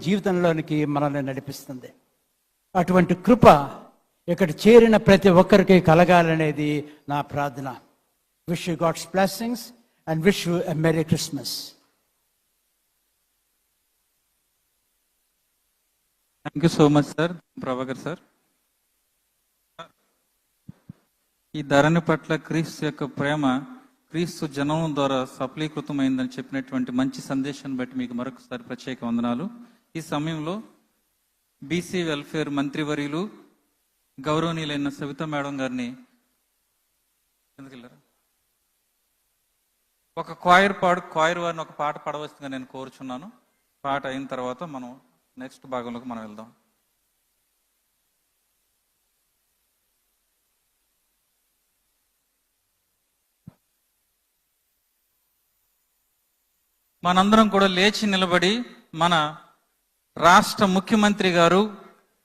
జీవితంలోనికి మనల్ని నడిపిస్తుంది. అటువంటి కృప ఇక్కడ చేరిన ప్రతి ఒక్కరికి కలగాలనేది నా ప్రార్థన. Wish you God's blessings and wish you a merry Christmas. Thank you so much sir, Prabhakar sir. ఈ ధరణి పట్ల క్రీస్తు యొక్క ప్రేమ క్రీస్తు జనం ద్వారా సఫలీకృతమైందని చెప్పినటువంటి మంచి సందేశాన్ని బట్టి మీకు మరొకసారి ప్రత్యేక వందనాలు. ఈ సమయంలో బీసీ వెల్ఫేర్ మంత్రివర్యులు గౌరవనీయులైన సవితా మేడం గారిని ఒక క్వాయిర్ వారిని ఒక పాట పాడవలసిందిగా నేను కోరుచున్నాను. పాట అయిన తర్వాత మనం నెక్స్ట్ భాగంలోకి మనం వెళ్దాం. మనందరం కూడా లేచి నిలబడి మన రాష్ట్ర ముఖ్యమంత్రి గారు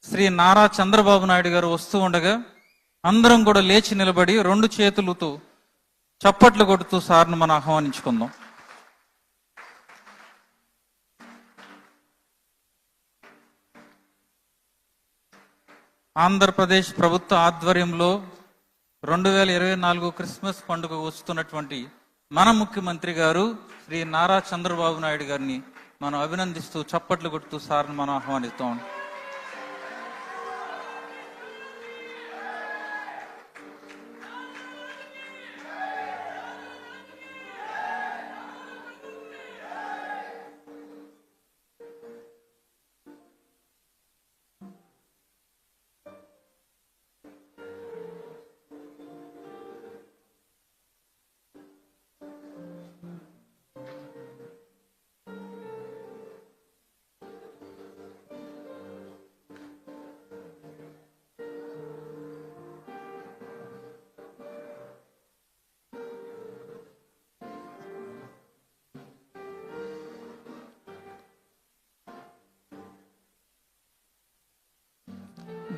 శ్రీ నారా చంద్రబాబు నాయుడు గారు వస్తూ ఉండగా అందరం కూడా లేచి నిలబడి 2 చేతులతో చప్పట్లు కొడుతూ సార్ను మనం ఆహ్వానించుకుందాం. ఆంధ్రప్రదేశ్ ప్రభుత్వ ఆధ్వర్యంలో 2024 క్రిస్మస్ పండుగ వస్తున్నటువంటి మన ముఖ్యమంత్రి గారు శ్రీ నారా చంద్రబాబు నాయుడు గారిని మనం అభినందిస్తూ చప్పట్లు కొడుతూ సార్ను మనం ఆహ్వానిస్తాం.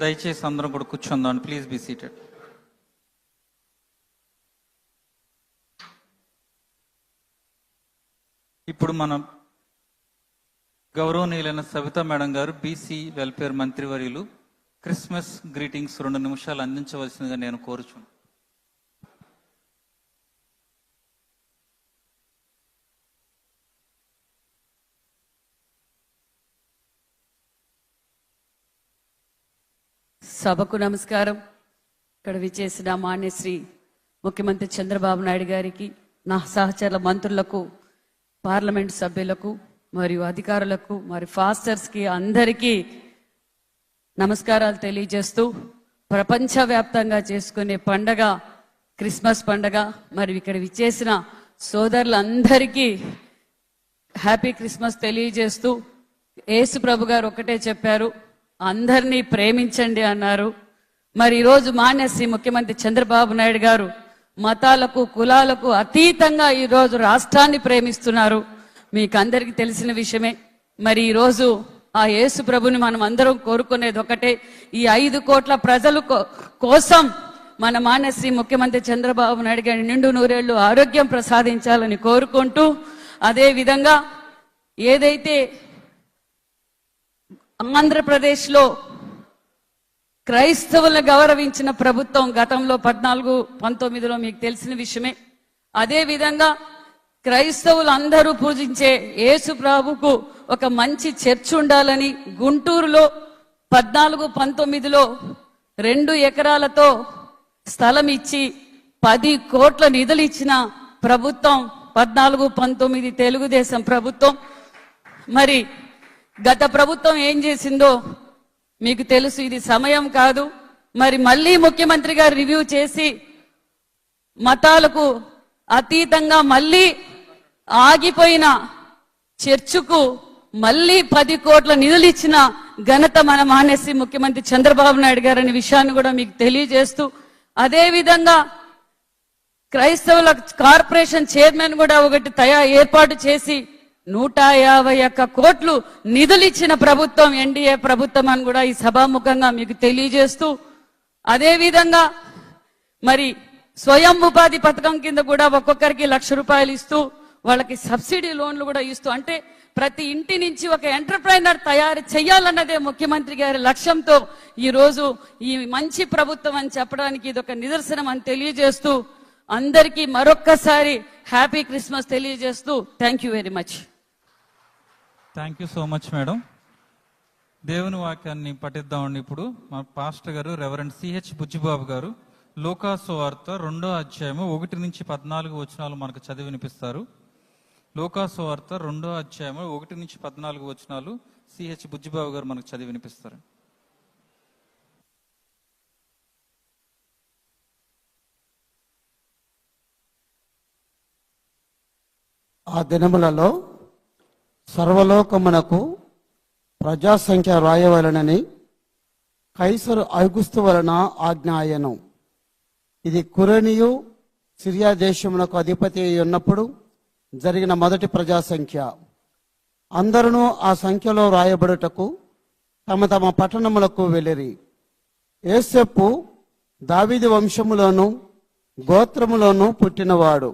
దయచేసి అందరం కూడా కూర్చుందాం. Please be seated. ఇప్పుడు మనం గౌరవనీయులైన సవితా మేడం గారు బీసీ వెల్ఫేర్ మంత్రివర్యులు క్రిస్మస్ గ్రీటింగ్స్ 2 నిమిషాలు అందించవలసిందిగా నేను కోరుచున్నాను. సభకు నమస్కారం. ఇక్కడ విచ్చేసిన మాన్యశ్రీ ముఖ్యమంత్రి చంద్రబాబు నాయుడు గారికి, నా సహచర మంత్రులకు, పార్లమెంట్ సభ్యులకు మరియు అధికారులకు, మరి ఫాస్టర్స్కి అందరికీ నమస్కారాలు తెలియజేస్తూ, ప్రపంచవ్యాప్తంగా చేసుకునే పండగ క్రిస్మస్ పండగ. మరి ఇక్కడ విచ్చేసిన సోదరులందరికీ హ్యాపీ క్రిస్మస్ తెలియజేస్తూ, యేసు ప్రభు గారు ఒకటే చెప్పారు, అందరినీ ప్రేమించండి అన్నారు. మరి ఈరోజు మాన్యశ్రీ ముఖ్యమంత్రి చంద్రబాబు నాయుడు గారు మతాలకు కులాలకు అతీతంగా ఈరోజు రాష్ట్రాన్ని ప్రేమిస్తున్నారు. మీకు అందరికీ తెలిసిన విషయమే. మరి ఈరోజు ఆ యేసు ప్రభుని మనం అందరం కోరుకునేది ఒకటే, ఈ 5 కోట్ల ప్రజల కోసం మన మాన్యశ్రీ ముఖ్యమంత్రి చంద్రబాబు నాయుడు గారి నిండు నూరేళ్లు ఆరోగ్యం ప్రసాదించాలని కోరుకుంటూ, అదే విధంగా ఏదైతే ఆంధ్రప్రదేశ్లో క్రైస్తవులను గౌరవించిన ప్రభుత్వం గతంలో 14-19లో మీకు తెలిసిన విషయమే. అదే విధంగా క్రైస్తవులు అందరూ పూజించే యేసు ప్రభుకు ఒక మంచి చర్చ్ ఉండాలని గుంటూరులో 14-19లో 2 ఎకరాలతో స్థలం ఇచ్చి 10 కోట్ల నిధులు ఇచ్చిన ప్రభుత్వం 14-19 తెలుగుదేశం ప్రభుత్వం. మరి గత ప్రభుత్వం ఏం చేసిందో మీకు తెలుసు. ఇది సమయం కాదు. మరి మళ్ళీ ముఖ్యమంత్రి గారు రివ్యూ చేసి మతాలకు అతీతంగా మళ్ళీ ఆగిపోయిన చర్చుకు మళ్ళీ 10 కోట్ల నిధులు ఇచ్చిన ఘనత మన మాన్యశ్రీ ముఖ్యమంత్రి చంద్రబాబు నాయుడు గారు అనే విషయాన్ని కూడా మీకు తెలియజేస్తూ, అదే విధంగా క్రైస్తవుల కార్పొరేషన్ చైర్మన్ కూడా ఒకటి ఏర్పాటు చేసి 151 కోట్లు నిధులు ఇచ్చిన ప్రభుత్వం ఎన్డీఏ ప్రభుత్వం అని కూడా ఈ సభాముఖంగా మీకు తెలియజేస్తూ, అదే విధంగా మరి స్వయం ఉపాధి పథకం కింద కూడా ఒక్కొక్కరికి 1,00,000 రూపాయలు ఇస్తూ, వాళ్ళకి సబ్సిడీ లోన్లు కూడా ఇస్తూ, అంటే ప్రతి ఇంటి నుంచి ఒక ఎంటర్ప్రైనర్ తయారు చేయాలన్నదే ముఖ్యమంత్రి గారి లక్ష్యంతో ఈ రోజు ఈ మంచి ప్రభుత్వం అని చెప్పడానికి ఇది ఒక నిదర్శనం అని తెలియజేస్తూ అందరికీ మరొక్కసారి హ్యాపీ క్రిస్మస్ తెలియజేస్తూ thank you very much. Thank you so much madam. దేవుని వాక్యాన్ని పఠిద్దామండి. ఇప్పుడు మా పాస్టర్ గారు రెవరెండ్ సిహెచ్ బుజ్జిబాబు గారు లోకాసు వార్త 2వ అధ్యాయము 1-14 వచనాలు మనకు చదివి వినిపిస్తారు. లోకాసు వార్త 2వ అధ్యాయము 1-14 వచనాలు సిహెచ్ బుజ్జిబాబు గారు మనకు చదివి వినిపిస్తారు. ఆ దినములలో సర్వలోకమునకు ప్రజాసంఖ్య వ్రాయవలనని కైసరు ఐగుస్తు వలన ఆజ్ఞ అయ్యెను. ఇది కురేనియు సిరియా దేశమునకు అధిపతి అయి ఉన్నప్పుడు జరిగిన మొదటి ప్రజాసంఖ్య. అందరూ ఆ సంఖ్యలో వ్రాయబడుటకు తమ తమ పట్టణములకు వెళ్ళిరి. యోసేపు దావీదు వంశములోను గోత్రములోను పుట్టినవాడు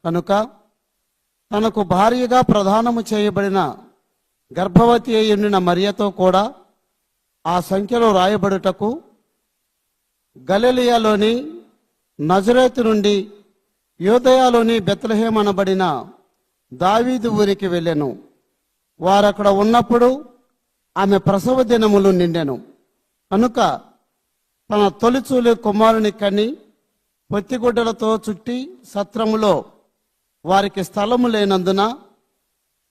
కనుక తనకు భార్యగా ప్రదానము చేయబడిన గర్భవతి అయి ఉండిన మరియతో కూడా ఆ సంఖ్యలో రాయబడుటకు గలిలయలోని నజరేతు నుండి యూదయలోని బెత్లెహేము అనబడిన దావీదు ఊరికి వెళ్ళెను. వారక్కడ ఉన్నప్పుడు ఆమె ప్రసవ దినములు నిండెను కనుక తన తొలిచూలి కుమారుని కని పొత్తిగుడ్డలతో చుట్టి సత్రములో వారికి స్థలము లేనందున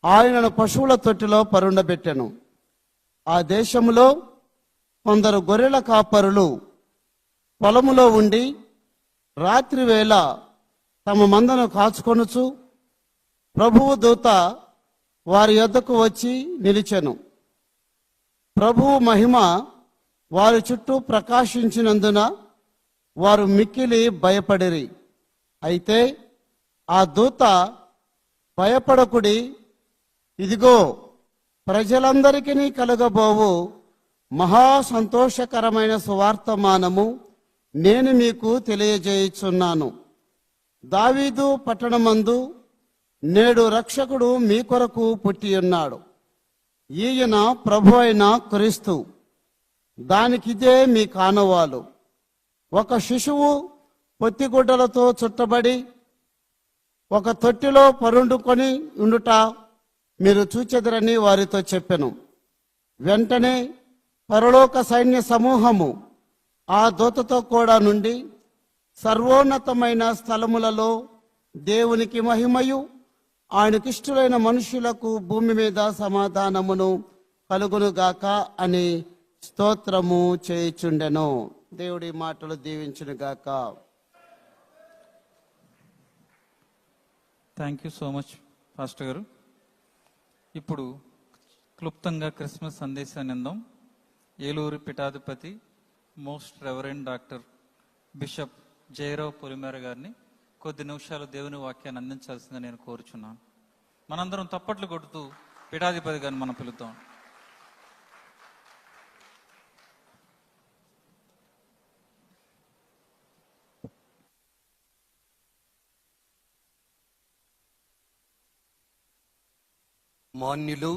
ఆయనను పశువుల తొట్టిలో పరుండబెట్టెను. ఆ దేశములో కొందరు గొర్రెల కాపరులు పొలములో ఉండి రాత్రి వేళ తమ మందను కాచుకొనుచు ప్రభువు దూత వారి యొద్దకు వచ్చి నిలిచెను. ప్రభువు మహిమ వారి చుట్టూ ప్రకాశించినందున వారు మిక్కిలి భయపడిరి. అయితే ఆ దూత భయపడకుడి, ఇదిగో ప్రజలందరికీ కలుగబోవు మహా సంతోషకరమైన సువార్తమానము నేను మీకు తెలియజేయుచున్నాను. దావీదు పట్టణమందు నేడు రక్షకుడు మీ కొరకు పుట్టియున్నాడు. ఈయన ప్రభు అయిన క్రీస్తు. దానికిదే మీ కానవాలు. ఒక శిశువు పొత్తిగుడ్డలతో చుట్టబడి ఒక తొట్టిలో పరుండుకొని ఉండుట మీరు చూచెదరని వారితో చెప్పెను. వెంటనే పరలోక సైన్య సమూహము ఆ దూతతో కూడా నుండి సర్వోన్నతమైన స్థలములలో దేవునికి మహిమయు ఆయనకిష్టులైన మనుషులకు భూమి మీద సమాధానమును కలుగునుగాక అని స్తోత్రము చేయుచుండెను. దేవుడి మాటలు దీవించునుగాక. Thank you so much pastor గారు. ఇప్పుడు క్లుప్తంగా క్రిస్మస్ సందేశాన్ని అందాం. ఏలూరు పీఠాధిపతి most reverend doctor bishop Jayarao Polimera గారిని కొద్ది నిమిషాలు దేవుని వాక్యాన్ని అందించాల్సిందిగా నేను కోరుచున్నాను. మనందరం తప్పట్లు కొడుతూ పీఠాధిపతి గారిని మనం పిలుద్దాం. మాన్యులు,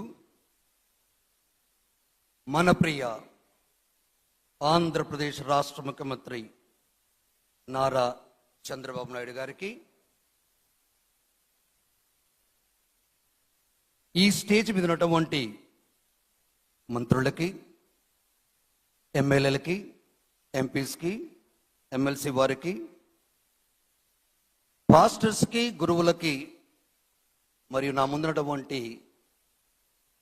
మన ప్రియ ఆంధ్రప్రదేశ్ రాష్ట్ర ముఖ్యమంత్రి నారా చంద్రబాబు నాయుడు గారికి, ఈ స్టేజ్ మీద ఉన్నటువంటి మంత్రులకి, ఎమ్మెల్యేలకి, ఎంపీస్కి, ఎమ్మెల్సీ వారికి, పాస్టర్స్కి, గురువులకి మరియు నా ముందున్నటువంటి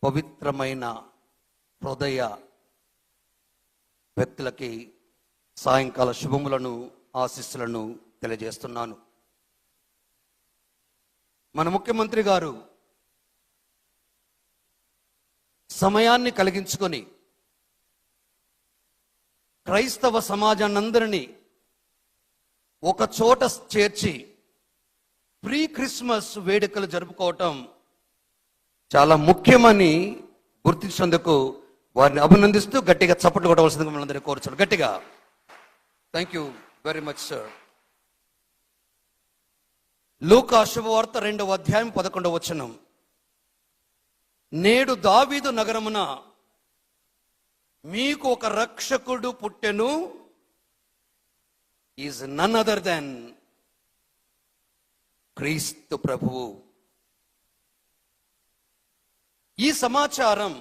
పవిత్రమైన హృదయ వ్యక్తులకి సాయంకాల శుభములను, ఆశీస్సులను తెలియజేస్తున్నాను. మన ముఖ్యమంత్రి గారు సమయాన్ని కలిగించుకొని క్రైస్తవ సమాజాన్నందరినీ ఒక చోట చేర్చి ప్రీ క్రిస్మస్ వేడుకలు జరుపుకోవటం చాలా ముఖ్యమని గుర్తించినందుకు వారిని అభినందిస్తూ గట్టిగా చప్పట్లు కొట్టవలసిందిగా మిమ్మల్ని అందరినీ కోరుచున్నాను. గట్టిగా thank you very much sir. లూకా శుభవార్త 2వ అధ్యాయం 11వ వచనం. నేడు దావీదు నగరమున మీకు ఒక రక్షకుడు పుట్టెను, ఈజ్ నన్ అదర్ దెన్ క్రీస్తు ప్రభువు. ఈ సమాచారం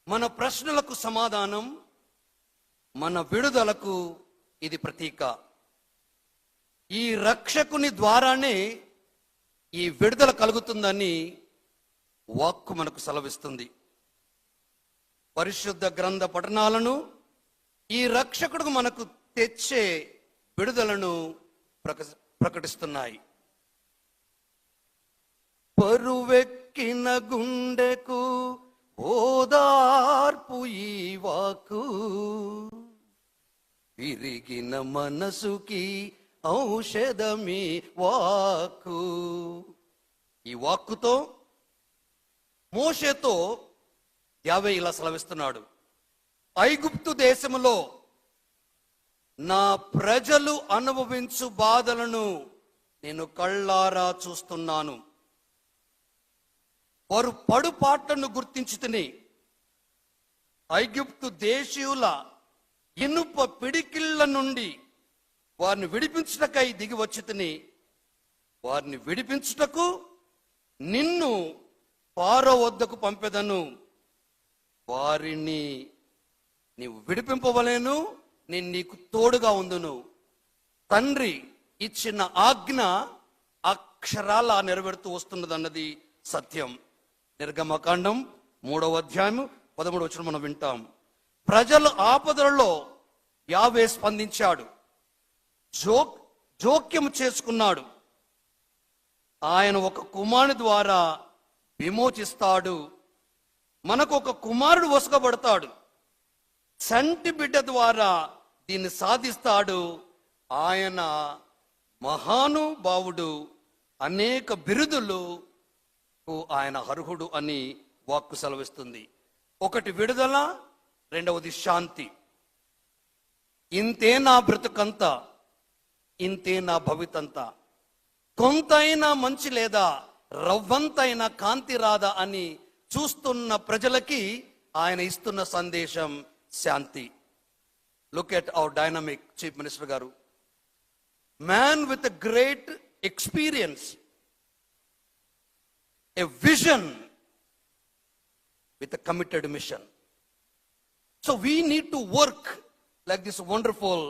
మన ప్రశ్నలకు సమాధానం, మన విడుదలకు ఇది ప్రతీక. ఈ రక్షకుని ద్వారానే ఈ విడుదల కలుగుతుందని వాక్కు మనకు సెలవిస్తుంది. పరిశుద్ధ గ్రంథ పఠనాలను ఈ రక్షకుడు మనకు తెచ్చే విడుదలను ప్రకటిస్తున్నాయి. పరువెక్కిన గుండెకు ఓదార్పు ఈ వాక్కు, విరిగిన మనసుకి ఔషధమి వాక్కు. ఈ వాక్కుతో మోషేతో యావే ఇలా సెలవిస్తున్నాడు, ఐగుప్తు దేశములో నా ప్రజలు అనుభవించు బాధలను నేను కళ్ళారా చూస్తున్నాను. వారు పడుపాట్లను గుర్తించుతుని ఐగుప్తు దేశీయుల ఇనుప పిడికిళ్ల నుండి వారిని విడిపించుటకై దిగి వచ్చుతుని, వారిని విడిపించుటకు నిన్ను ఫారో వద్దకు పంపెదను, వారిని నీవు విడిపింపవలేను, నేను నీకు తోడుగా ఉందును. తండ్రి ఇచ్చిన ఆజ్ఞ అక్షరాల నెరవేరుతూ వస్తున్నదన్నది సత్యం. నిర్గమకాండం 3వ అధ్యాయం 13వ వచనం మనం వింటాం. ప్రజల ఆపదలలో యావే స్పందించాడు, జోక్యం చేసుకున్నాడు. ఆయన ఒక కుమారుని ద్వారా విమోచిస్తాడు. మనకు ఒక కుమారుడు వసకబడతాడు. చంటి బిడ్డ ద్వారా దీన్ని సాధిస్తాడు. ఆయన మహానుభావుడు, అనేక బిరుదులు ఆయన అర్హుడు అని వాక్కు సెలవిస్తుంది. ఒకటి విడుదల, రెండవది శాంతి. ఇంతే నా బ్రతుకంతా, ఇంతే నా భవితంతా, కొంతైనా మంచి లేదా రవ్వంతైనా కాంతి రాదా అని చూస్తున్న ప్రజలకి ఆయన ఇస్తున్న సందేశం శాంతి. Look at our dynamic chief minister గారు, man with a great experience, a vision with a committed mission. So we need to work like this wonderful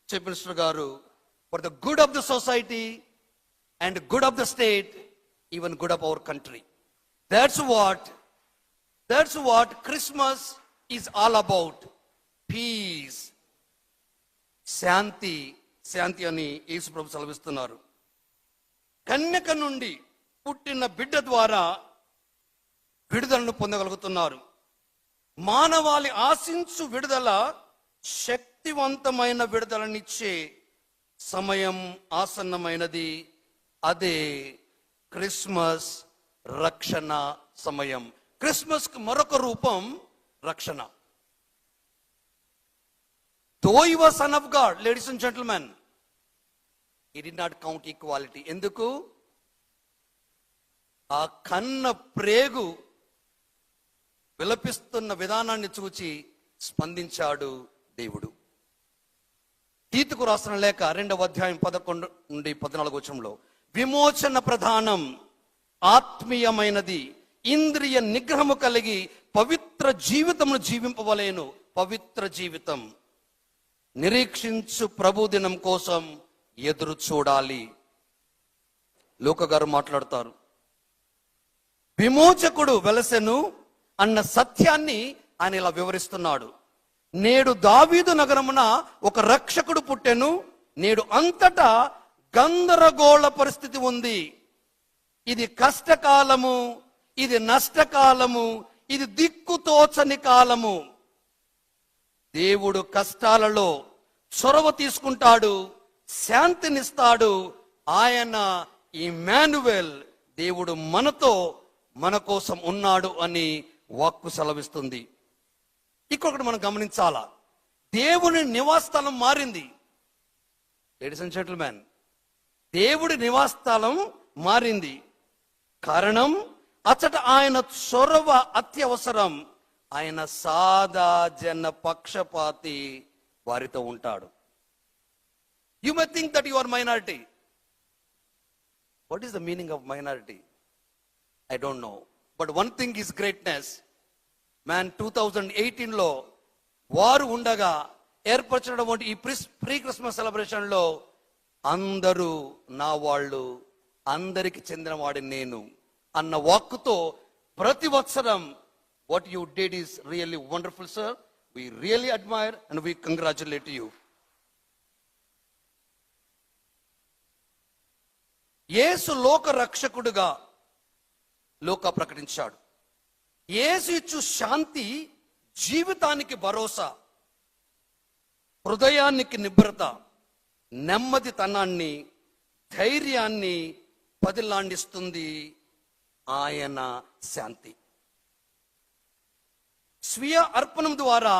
Chief Minister Garu for the good of the society and good of the state, even good of our country. That's what Christmas is all about. Peace. శాంతి అని యేసు ప్రభు సెలవిస్తున్నారు. కన్యక నుండి పుట్టిన బిడ్డ ద్వారా విడుదలను పొందగలుగుతున్నారు. మానవాళి ఆశించు విడుదల శక్తివంతమైన విడుదలనిచ్చే సమయం ఆసన్నమైనది. అదే క్రిస్మస్ రక్షణ సమయం. క్రిస్మస్ కు మరొక రూపం రక్షణ. Though he was son of God, ladies and gentlemen, he did not count equality. ఎందుకు? ఆ కన్న ప్రేగు విలపిస్తున్న విధానాన్ని చూచి స్పందించాడు దేవుడు. తీతుకు రాసిన లేఖ 2వ అధ్యాయం 11 నుండి 14 వచనంలో, విమోచన ప్రధానం, ఆత్మీయమైనది, ఇంద్రియ నిగ్రహము కలిగి పవిత్ర జీవితమును జీవింపవలేను. పవిత్ర జీవితం. నిరీక్షించు ప్రభు దినం కోసం ఎదురు చూడాలి. లోక గారు మాట్లాడతారు, విమోచకుడు వెలసెను అన్న సత్యాన్ని ఆయన ఇలా వివరిస్తున్నాడు. నేడు దావీదు నగరమున ఒక రక్షకుడు పుట్టెను, నేడు అంతటా గందరగోళ పరిస్థితి ఉంది. ఇది కష్టకాలము, ఇది నష్టకాలము, ఇది దిక్కుతోచని కాలము. దేవుడు కష్టాలలో చొరవ తీసుకుంటాడు, శాంతినిస్తాడు. ఆయన ఇమ్మానువేల్, దేవుడు మనతో, మన కోసం ఉన్నాడు అని వాక్కు సెలవిస్తుంది. ఇంకొకటి మనం గమనించాలా, దేవుని నివాసస్థలం మారింది. లేడీస్ అండ్ జెంటిల్మెన్, దేవుడి నివాసస్థలం మారింది. కారణం అచ్చట ఆయన చొరవ అత్యవసరం. ఆయన సాదా జన పక్షపాతి వారితో ఉంటాడు. You may think that you are minority. What is the meaning of minority? I don't know. But one thing is greatness. Man, 2018లో వారు ఉండగా ఏర్పరచినటువంటి ఈ ప్రీ క్రిస్మస్ సెలబ్రేషన్ లో అందరూ నా వాళ్ళు, అందరికి చెందిన వాడిని నేను అన్న వాక్కుతో ప్రతి వత్సరం what you did is really wonderful, sir. We really admire and we congratulate you. యేసు లోక రక్షకుడుగా లోక ప్రకటించాడు. యేసు ఇచ్చు శాంతి జీవితానికి భరోసా, హృదయానికి నిబ్రత, నెమ్మదితనాన్ని, ధైర్యాన్ని పదిలాండిస్తుంది ఆయన శాంతి. స్వీయ అర్పణం ద్వారా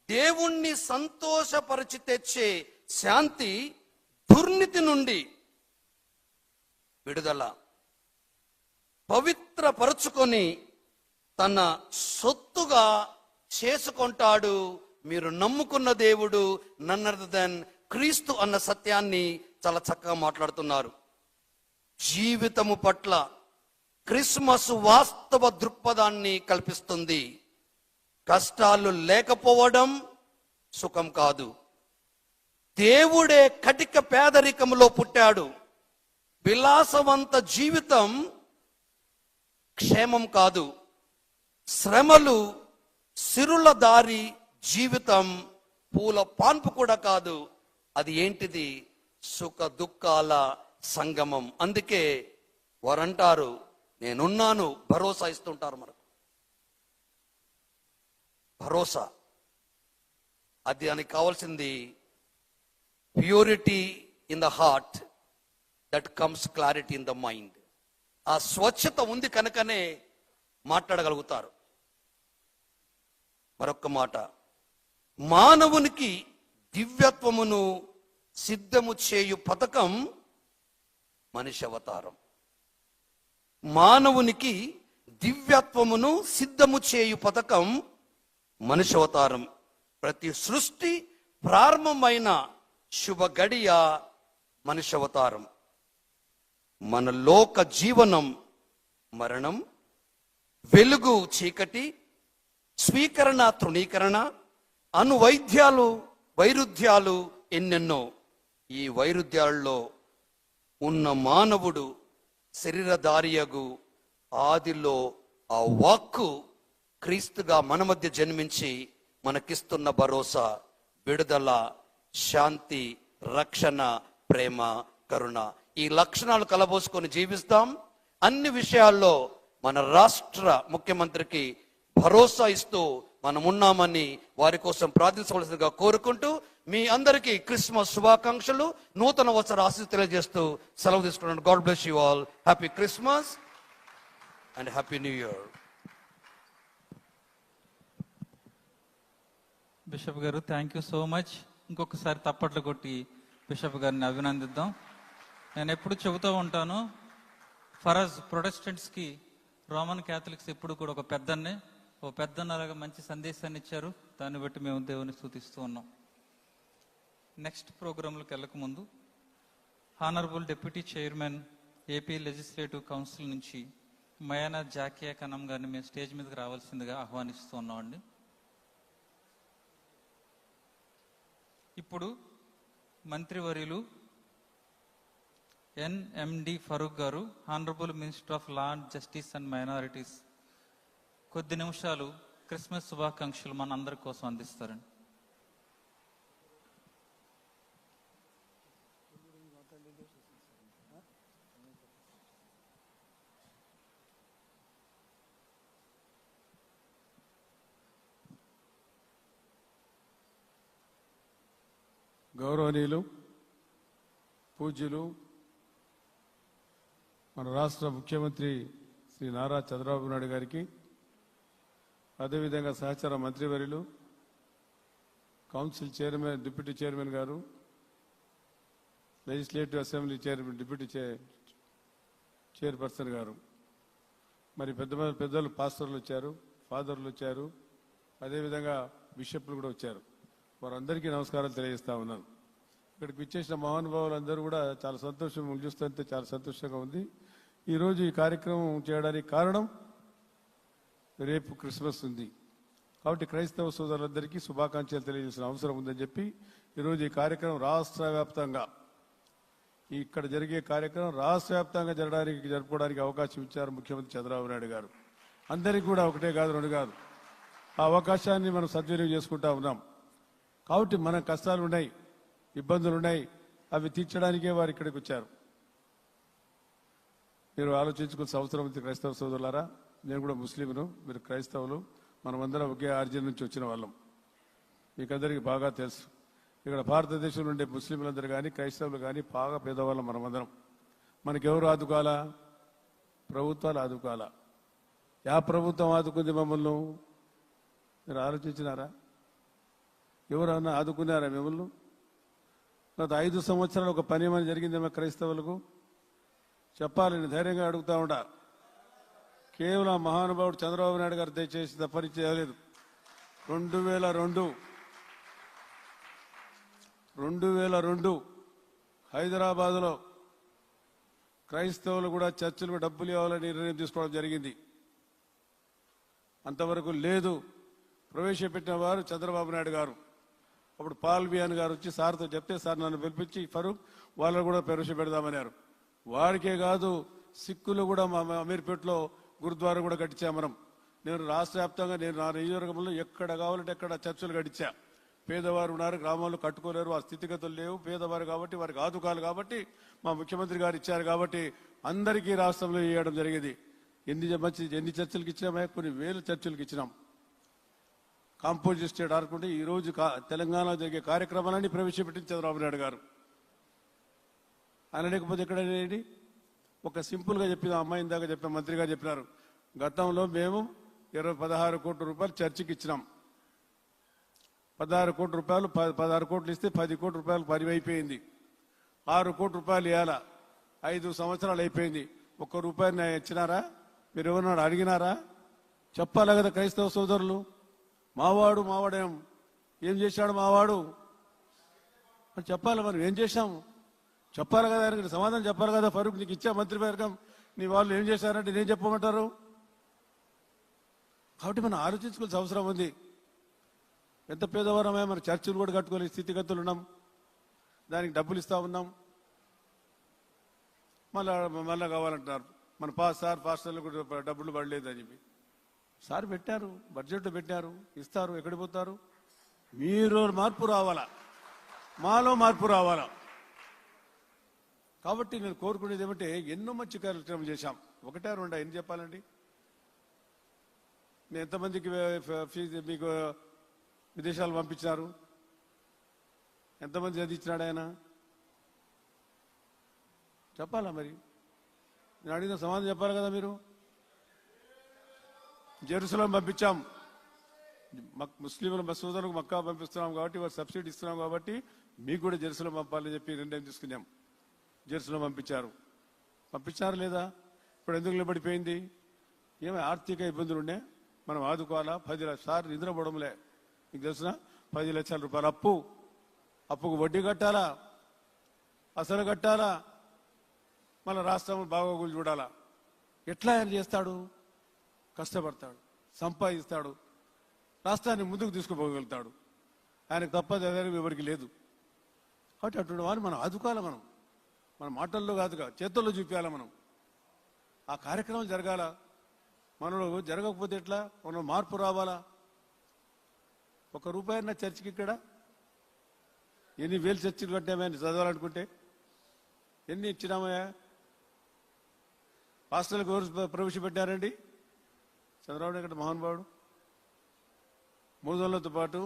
దేవుణ్ణి సంతోషపరిచి తెచ్చే శాంతి దుర్నీతి నుండి విడుదల, పవిత్రపరచుకొని తన సొత్తుగా చేసుకుంటాడు. మీరు నమ్ముకున్న దేవుడు నన్ అదర్ దెన్ క్రీస్తు అన్న సత్యాన్ని చాలా చక్కగా మాట్లాడుతున్నారు. జీవితము పట్ల క్రిస్మస్ వాస్తవ దృక్పథాన్ని కల్పిస్తుంది. కష్టాలు లేకపోవడం సుఖం కాదు. దేవుడే కటిక పేదరికంలో పుట్టాడు. విలాసవంత జీవితం క్షేమం కాదు. శ్రమలు, సిరుల దారి జీవితం పూల పాన్పు కూడా కాదు. అది ఏంటిది? సుఖ దుఃఖాల సంగమం. అందుకే వారంటారు నేనున్నాను, భరోసా ఇస్తుంటారు మనకు. భరోసా అది దానికి కావాల్సింది purity in the heart that comes clarity in the mind. ఆ స్వచ్ఛత ఉంది కనుకనే మాట్లాడగలుగుతారు. మరొక్క మాట, మానవునికి దివ్యత్వమును సిద్ధము చేయు పథకం మనిషి అవతారం. మానవునికి దివ్యత్వమును సిద్ధము చేయు పథకం మనిషి అవతారం. ప్రతి సృష్టి ప్రారంభమైన శుభ గడియ మనిషి అవతారం. మన లోక జీవనం మరణం, వెలుగు చీకటి, స్వీకరణ తృణీకరణ, అనువైద్యాలు వైరుధ్యాలు ఎన్నెన్నో. ఈ వైరుధ్యాల్లో ఉన్న మానవుడు శరీరధారియగు ఆదిలో ఆ వాక్కు క్రీస్తుగా మన మధ్య జన్మించి మనకిస్తున్న భరోసా, విడుదల, శాంతి, రక్షణ, ప్రేమ, కరుణ. ఈ లక్షణాలు కలబోసుకొని జీవిస్తాం. అన్ని విషయాల్లో మన రాష్ట్ర ముఖ్యమంత్రికి భరోసా ఇస్తూ మనం ఉన్నామని వారి కోసం ప్రార్థించవలసిందిగా కోరుకుంటూ మీ అందరికీ క్రిస్మస్ శుభాకాంక్షలు, నూతన వత్సర ఆశీస్సులు తెలియజేస్తూ సెలవు తీసుకున్నాను. God bless you all. Happy Christmas and happy new year. Bishop గారు, థ్యాంక్ యూ సో మచ్. ఇంకొకసారి తప్పట్లు కొట్టి బిషప్ గారిని అభినందిద్దాం. నేను ఎప్పుడు చెబుతూ ఉంటాను, ఫరజ్ ప్రొటెస్టెంట్స్కి రోమన్ క్యాథలిక్స్ ఎప్పుడు కూడా ఒక పెద్దన్నలాగా మంచి సందేశాన్ని ఇచ్చారు. దాన్ని బట్టి మేము దేవుని స్తుతిస్తూ ఉన్నాం. నెక్స్ట్ ప్రోగ్రాంలోకి వెళ్ళక ముందు honourable deputy chairman AP legislative council నుంచి మయానా జాకియా కనం గారిని మేము స్టేజ్ మీదకి రావాల్సిందిగా ఆహ్వానిస్తూ ఉన్నామండి. ఇప్పుడు మంత్రివర్యులు ఎన్ఎండి ఫరూక్ గారు, honourable minister of law and justice and minorities, కొద్ది నిమిషాలు క్రిస్మస్ శుభాకాంక్షలు మన అందరి కోసం అందిస్తారండి. గౌరవనీయులు, పూజ్యులు, మన రాష్ట్ర ముఖ్యమంత్రి శ్రీ నారా చంద్రబాబు నాయుడు గారికి, అదేవిధంగా సహచర మంత్రివర్యులు, కౌన్సిల్ చైర్మన్, డిప్యూటీ చైర్మన్ గారు, legislative assembly chairman, deputy chairperson గారు, మరి పెద్దలు పాస్టర్లు వచ్చారు, ఫాదర్లు వచ్చారు, అదేవిధంగా బిషప్లు కూడా వచ్చారు. వారందరికీ నమస్కారాలు తెలియజేస్తా ఉన్నాను. ఇక్కడికి విచ్చేసిన మహానుభావులు అందరూ కూడా చాలా సంతోషం, చూస్తుంటే చాలా సంతోషంగా ఉంది. ఈరోజు ఈ కార్యక్రమం చేయడానికి కారణం రేపు క్రిస్మస్ ఉంది కాబట్టి క్రైస్తవ సోదరులందరికీ శుభాకాంక్షలు తెలియజేసిన అవసరం ఉందని చెప్పి ఈరోజు ఈ కార్యక్రమం రాష్ట్ర వ్యాప్తంగా ఇక్కడ జరిగే కార్యక్రమం రాష్ట్ర వ్యాప్తంగా జరుపుకోవడానికి అవకాశం ఇచ్చారు ముఖ్యమంత్రి చంద్రబాబు నాయుడు గారు. అందరికీ కూడా ఒకటే కాదు, రెండు కాదు, ఆ అవకాశాన్ని మనం సద్వినియోగం చేసుకుంటా ఉన్నాం. కాబట్టి మన కష్టాలు ఉన్నాయి, ఇబ్బందులు ఉన్నాయి, అవి తీర్చడానికే వారు ఇక్కడికి వచ్చారు. మీరు ఆలోచించుకునే అవసరం ఉంది. క్రైస్తవ సోదరులారా, నేను కూడా ముస్లింను, మీరు క్రైస్తవులు, మనమందరం ఒకే ఆర్జిన్ నుంచి వచ్చిన వాళ్ళం. మీకందరికీ బాగా తెలుసు. ఇక్కడ భారతదేశంలో ఉండే ముస్లింలందరూ కానీ క్రైస్తవులు కానీ బాగా పేదవాళ్ళం మనమందరం. మనకెవరు ఆదుకోవాలా? ప్రభుత్వాలు ఆదుకోవాలా? యా ప్రభుత్వం ఆదుకుంది మమ్మల్ని? మీరు ఆలోచించినారా? ఎవరన్నా ఆదుకున్నారా మిమ్మల్ని? గత 5 సంవత్సరాలు ఒక పని ఏమైనా జరిగిందేమో క్రైస్తవులకు చెప్పాలని ధైర్యంగా అడుగుతా ఉండా. కేవలం మహానుభావుడు చంద్రబాబు నాయుడు గారు దయచేసి తప్పని చేయలేదు. 2002 హైదరాబాద్లో క్రైస్తవులు కూడా చర్చిలకు డబ్బులు ఇవ్వాలని నిర్ణయం తీసుకోవడం జరిగింది. అంతవరకు లేదు. ప్రవేశపెట్టిన వారు చంద్రబాబు నాయుడు గారు. అప్పుడు పాల్ బియాన్ గారు వచ్చి సార్తో చెప్తే, సార్ నన్ను పిలిపించి ఫరూక్ వాళ్ళను కూడా ప్రవేశపెడదామన్నారు. వారికే కాదు, సిక్కులు కూడా మా అమీర్పేటలో గురుద్వారా కూడా కట్టించా మనం. నేను రాష్ట్ర వ్యాప్తంగా నేను నా నియోజకవర్గంలో ఎక్కడ కావాలంటే ఎక్కడ చర్చలు కట్టించా. పేదవారు ఉన్నారు, గ్రామాల్లో కట్టుకోలేరు, ఆ స్థితిగతులు లేవు, పేదవారు కాబట్టి వారికి ఆదుకాలు కాబట్టి మా ముఖ్యమంత్రి గారు ఇచ్చారు కాబట్టి అందరికీ రాష్ట్రంలో ఇవ్వడం జరిగింది. ఎన్ని చర్చలకు ఇచ్చినామా? కొన్ని వేల చర్చలకు ఇచ్చినాం. కాంపోజ్ స్టేట్ ఆడుకుంటే ఈ రోజు తెలంగాణలో జరిగే కార్యక్రమాలన్నీ ప్రవేశపెట్టింది చంద్రబాబు నాయుడు గారు. ఆయన లేకపోతే ఎక్కడనేది ఒక సింపుల్గా చెప్పిన అమ్మాయి దాకా చెప్పిన మంత్రి గారు చెప్పినారు, గతంలో మేము 16 కోట్ల రూపాయలు చర్చికి ఇచ్చినాం. 16 కోట్ల రూపాయలు 16 కోట్లు ఇస్తే 10 కోట్ల రూపాయలు పని అయిపోయింది. 6 కోట్ల రూపాయలు ఇవ్వాలా? 5 సంవత్సరాలు అయిపోయింది. 1 రూపాయలు ఇచ్చినారా? మీరు ఎవరన్నా అడిగినారా? చెప్పాలి కదా క్రైస్తవ సోదరులు. మావాడేం ఏం చేశాడు మావాడు అని చెప్పాలి. మనం ఏం చేశాము చెప్పాలి కదా, ఆయనకి సమాధానం చెప్పాలి కదా. ఫరూక్ నీకు ఇచ్చా మంత్రివర్గం, నీ వాళ్ళు ఏం చేశారంటే నేను చెప్పమంటారు? కాబట్టి మనం ఆలోచించుకోవాల్సిన అవసరం ఉంది. ఎంత పేదవారమే, మన చర్చలు కూడా కట్టుకోలేని స్థితిగతులు ఉన్నాం, దానికి డబ్బులు ఇస్తా ఉన్నాం. మళ్ళా కావాలంటున్నారు. మన పాస్టర్లు కూడా డబ్బులు పడలేదని చెప్పి సార్ పెట్టారు, బడ్జెట్లో పెట్టారు, ఇస్తారు. ఎక్కడికి పోతారు? మీరు మార్పు రావాలా, మాలో మార్పు రావాలా. కాబట్టి నేను కోరుకునేది ఏమంటే, ఎన్నో మంచి కార్యక్రమం చేశాం. 1, 2 ఎన్ని చెప్పాలండి? నేను ఎంతమందికి ఫీజు మీకు విదేశాలు పంపించారు? ఎంతమంది చదివించినాడు ఆయన? చెప్పాలా మరి? నేను అడిగిన సమాధానం చెప్పాలి కదా మీరు. జెరూసలేం పంపించాం. ముస్లింల సోదరులకు మక్కా పంపిస్తున్నాం కాబట్టి, వారు సబ్సిడీ ఇస్తున్నాం కాబట్టి మీకు కూడా జెరూసలేం పంపాలని చెప్పి నిర్ణయం తీసుకున్నాం. జెరూసలేం పంపించారు లేదా? ఇప్పుడు ఎందుకు నిలబడిపోయింది? ఏమైనా ఆర్థిక ఇబ్బందులు ఉండే, మనం ఆదుకోవాలా. 10 లక్షలు సార్ నిద్రపోవడంలే. మీకు తెలిసిన 10 లక్షల రూపాయలు అప్పుకు వడ్డీ కట్టాలా, అసలు కట్టాలా, మళ్ళీ రాష్ట్రం బాగోగులు చూడాలా. ఎట్లా ఆయన చేస్తాడు? కష్టపడతాడు, సంపాదిస్తాడు, రాష్ట్రాన్ని ముందుకు తీసుకుపోగలుగుతాడు. ఆయనకు తప్పదు, ఎవరికి లేదు. కాబట్టి అటువంటి వారిని మనం ఆదుకోవాలి. మన మాటల్లో కాదుగా, చేతుల్లో చూపించాలి. మనం ఆ కార్యక్రమం జరగాల. మనలో జరగకపోతే ఎట్లా? మనం మార్పు రావాలా. 1 రూపాయన్న చర్చికి ఇక్కడ ఎన్ని వేలు చర్చిలు కట్టామా చదవాలనుకుంటే? ఎన్ని ఇచ్చినామయ్యా? హాస్టల్కి ఎవరు ప్రవేశపెట్టారండి? చంద్రబాబు నాయుడు మహానుభావుడు. 300లతో పాటు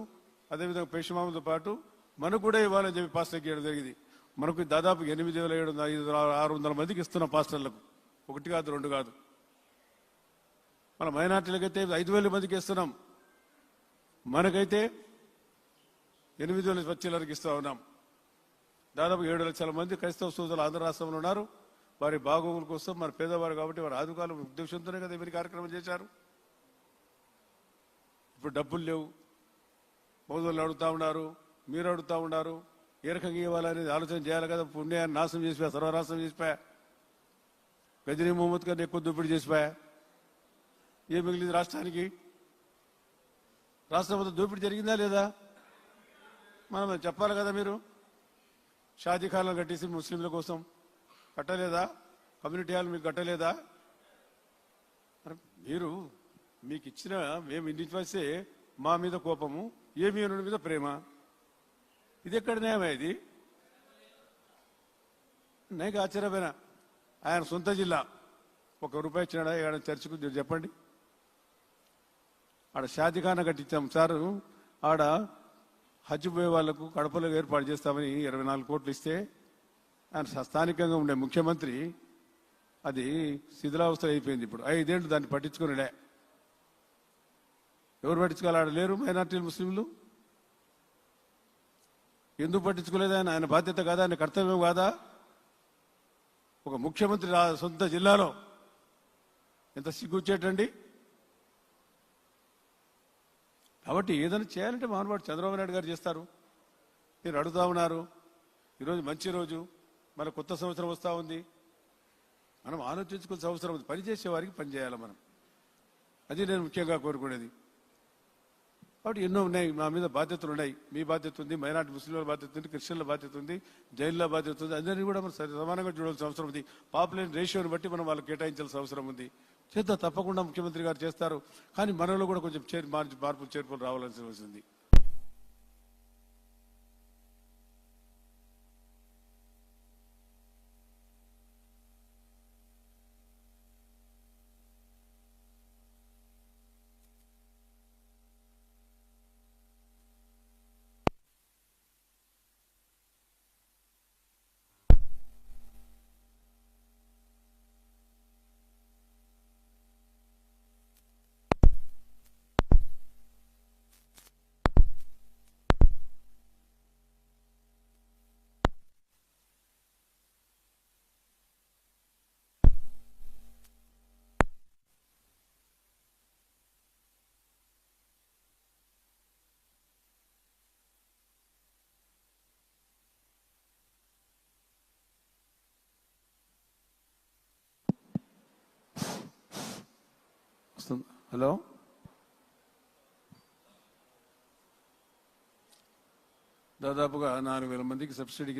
అదేవిధంగా పేషమామతో పాటు మనకు కూడా ఇవ్వాలని చెప్పి పాస్టర్కి ఇవ్వడం జరిగింది. మనకు దాదాపు 8,700-600 మందికి ఇస్తున్నాం పాస్టర్లకు. 1 కాదు, 2 కాదు. మన మైనార్టీలకైతే 5,000 మందికి ఇస్తున్నాం. మనకైతే 8,000 చర్చిలకు ఇస్తా ఉన్నాం. దాదాపు 7 లక్షల మంది క్రైస్తవ సోదరులు ఆంధ్ర రాష్ట్రంలో ఉన్నారు. వారి బాగోగుల కోసం మన పేదవారు కాబట్టి వారు ఆదుకోవాలని ఉద్దేశంతోనే కదా మీరు కార్యక్రమం చేశారు. ఇప్పుడు డబ్బులు లేవు, మోదోళ్ళు అడుగుతా ఉన్నారు, మీరు అడుగుతా ఉన్నారు. ఏ రకంగా ఇవ్వాలనేది ఆలోచన చేయాలి కదా. పుణ్యాన్ని నాశనం చేసిపోయా, సర్వనాశనం చేసిపోయా, గజనీ మహమ్మద్ గారిని ఎక్కువ దోపిడీ చేసిపోయా. ఏం మిగిలింది రాష్ట్రానికి? రాష్ట్రం మొత్తం దోపిడీ జరిగిందా లేదా? మనం చెప్పాలి కదా. మీరు షాదీ ఖానాలు కట్టేసి ముస్లింల కోసం కట్టలేదా? కమ్యూనిటీ హాల్ మీకు కట్టలేదా? మీరు మీకు ఇచ్చిన మేము ఇంటి వస్తే మా మీద కోపము, ఏమి అన్న మీద ప్రేమ, ఇది ఎక్కడ న్యాయమా? ఇది నాకు ఆశ్చర్యమైన. ఆయన సొంత జిల్లా, ₹1 ఇచ్చినాడా ఏడ చర్చకు? చెప్పండి. ఆడ షాదీఖానా కట్టించాం సార్, ఆడ హజ్ పోయే వాళ్లకు కడపలో ఏర్పాటు చేస్తామని 24 కోట్లు ఇస్తే ఆయన స్థానికంగా ఉండే ముఖ్యమంత్రి అది శిథిలావస్థ అయిపోయింది. ఇప్పుడు 5 ఏళ్ళు దాన్ని పట్టించుకునిలే. ఎవరు పట్టించుకోవాలి? ఆడ లేరు మైనార్టీలు, ముస్లింలు. ఎందుకు పట్టించుకోలేదు? ఆయన బాధ్యత కాదా? ఆయన కర్తవ్యం కాదా? ఒక ముఖ్యమంత్రి సొంత జిల్లాలో ఎంత సిగ్గుచ్చేటండి. కాబట్టి ఏదైనా చేయాలంటే మహానుభావుడు చంద్రబాబు నాయుడు గారు చేస్తారు. మీరు అడుగుతా ఉన్నారు. ఈరోజు మంచి రోజు, మన కొత్త సంవత్సరం వస్తూ ఉంది. మనం ఆలోచించుకోవాల్సిన అవసరం ఉంది. పనిచేసే వారికి పని చేయాలి మనం. అది నేను ముఖ్యంగా కోరుకునేది. కాబట్టి ఎన్నో ఉన్నాయి, మా మీద బాధ్యతలు ఉన్నాయి. మీ బాధ్యత ఉంది, మైనార్టీ ముస్లింల బాధ్యత ఉంది, క్రిస్టియన్ల బాధ్యత ఉంది, జైల్లో బాధ్యత ఉంది. అందరినీ కూడా మనం సమానంగా చూడాల్సిన అవసరం ఉంది. పాపులేషన్ రేషియోని బట్టి మనం వాళ్ళకి కేటాయించాల్సిన అవసరం ఉంది. చేద్దాం, తప్పకుండా ముఖ్యమంత్రి గారు చేస్తారు. కానీ మనలో కూడా కొంచెం మార్పులు చేర్పులు రావాల్సి వస్తుంది. హలో, దాదాపుగా 4,000 మందికి సబ్సిడీ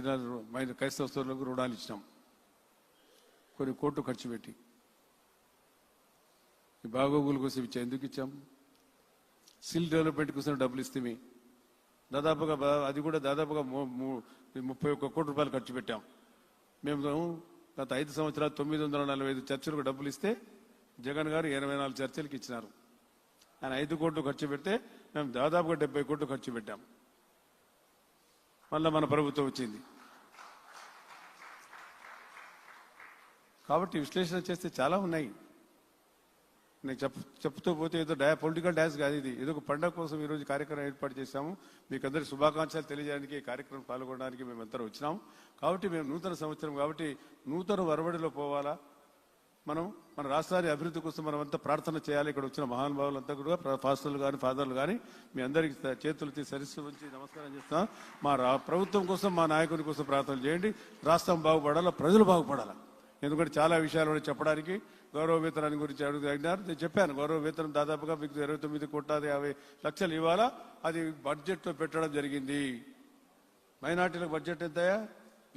క్రైస్తవ సోదరులకు రుణాలు ఇచ్చినాం. కొన్ని కోట్లు ఖర్చు పెట్టి ఈ బాగోగుల కోసం ఇచ్చాం. ఎందుకు ఇచ్చాం? స్కిల్ డెవలప్మెంట్ కోసం డబ్బులు ఇస్తే దాదాపుగా అది కూడా దాదాపుగా 31 కోట్ల రూపాయలు ఖర్చు పెట్టాం. మేము గత 5 సంవత్సరాలు 945 చర్చలకు డబ్బులు ఇస్తే జగన్ గారు 84 చర్చలకు ఇచ్చినారు. ఆయన 5 కోట్లు ఖర్చు పెడితే మేము దాదాపుగా 70 కోట్లు ఖర్చు పెట్టాం. మళ్ళా మన ప్రభుత్వం వచ్చింది. కాబట్టి విశ్లేషణ చేస్తే చాలా ఉన్నాయి. నేను చెప్తూ పోతే ఏదో పొలిటికల్ డ్యాన్స్ కాదు ఇది. ఏదో ఒక పండుగ కోసం ఈరోజు కార్యక్రమం ఏర్పాటు చేశాము. మీకు అందరికీ శుభాకాంక్షలు తెలియజేయడానికి ఈ కార్యక్రమం పాల్గొనడానికి మేమందరం వచ్చినాము. కాబట్టి మేము నూతన సంవత్సరం కాబట్టి నూతన వరవడిలో పోవాలా. మనం మన రాష్ట్రాన్ని అభివృద్ధి కోసం మనమంతా ప్రార్థన చేయాలి. ఇక్కడ వచ్చిన మహానుభావులంతా కూడా పాస్టర్లు కానీ ఫాదర్లు కానీ మీ అందరికీ చేతులెత్తి సరిస్సు ఉంచి నమస్కారం చేస్తున్నాం. మా ప్రభుత్వం కోసం, మా నాయకుని కోసం ప్రార్థన చేయండి. రాష్ట్రం బాగుపడాలా, ప్రజలు బాగుపడాలా. ఎందుకంటే చాలా విషయాలు చెప్పడానికి గౌరవ వేతనాన్ని గురించి అడిగినారు. నేను చెప్పాను, గౌరవ వేతనం దాదాపుగా మీకు 29,50,00,000 ఇవ్వాలా. అది బడ్జెట్లో పెట్టడం జరిగింది. మైనార్టీలకు బడ్జెట్ ఎంతయా?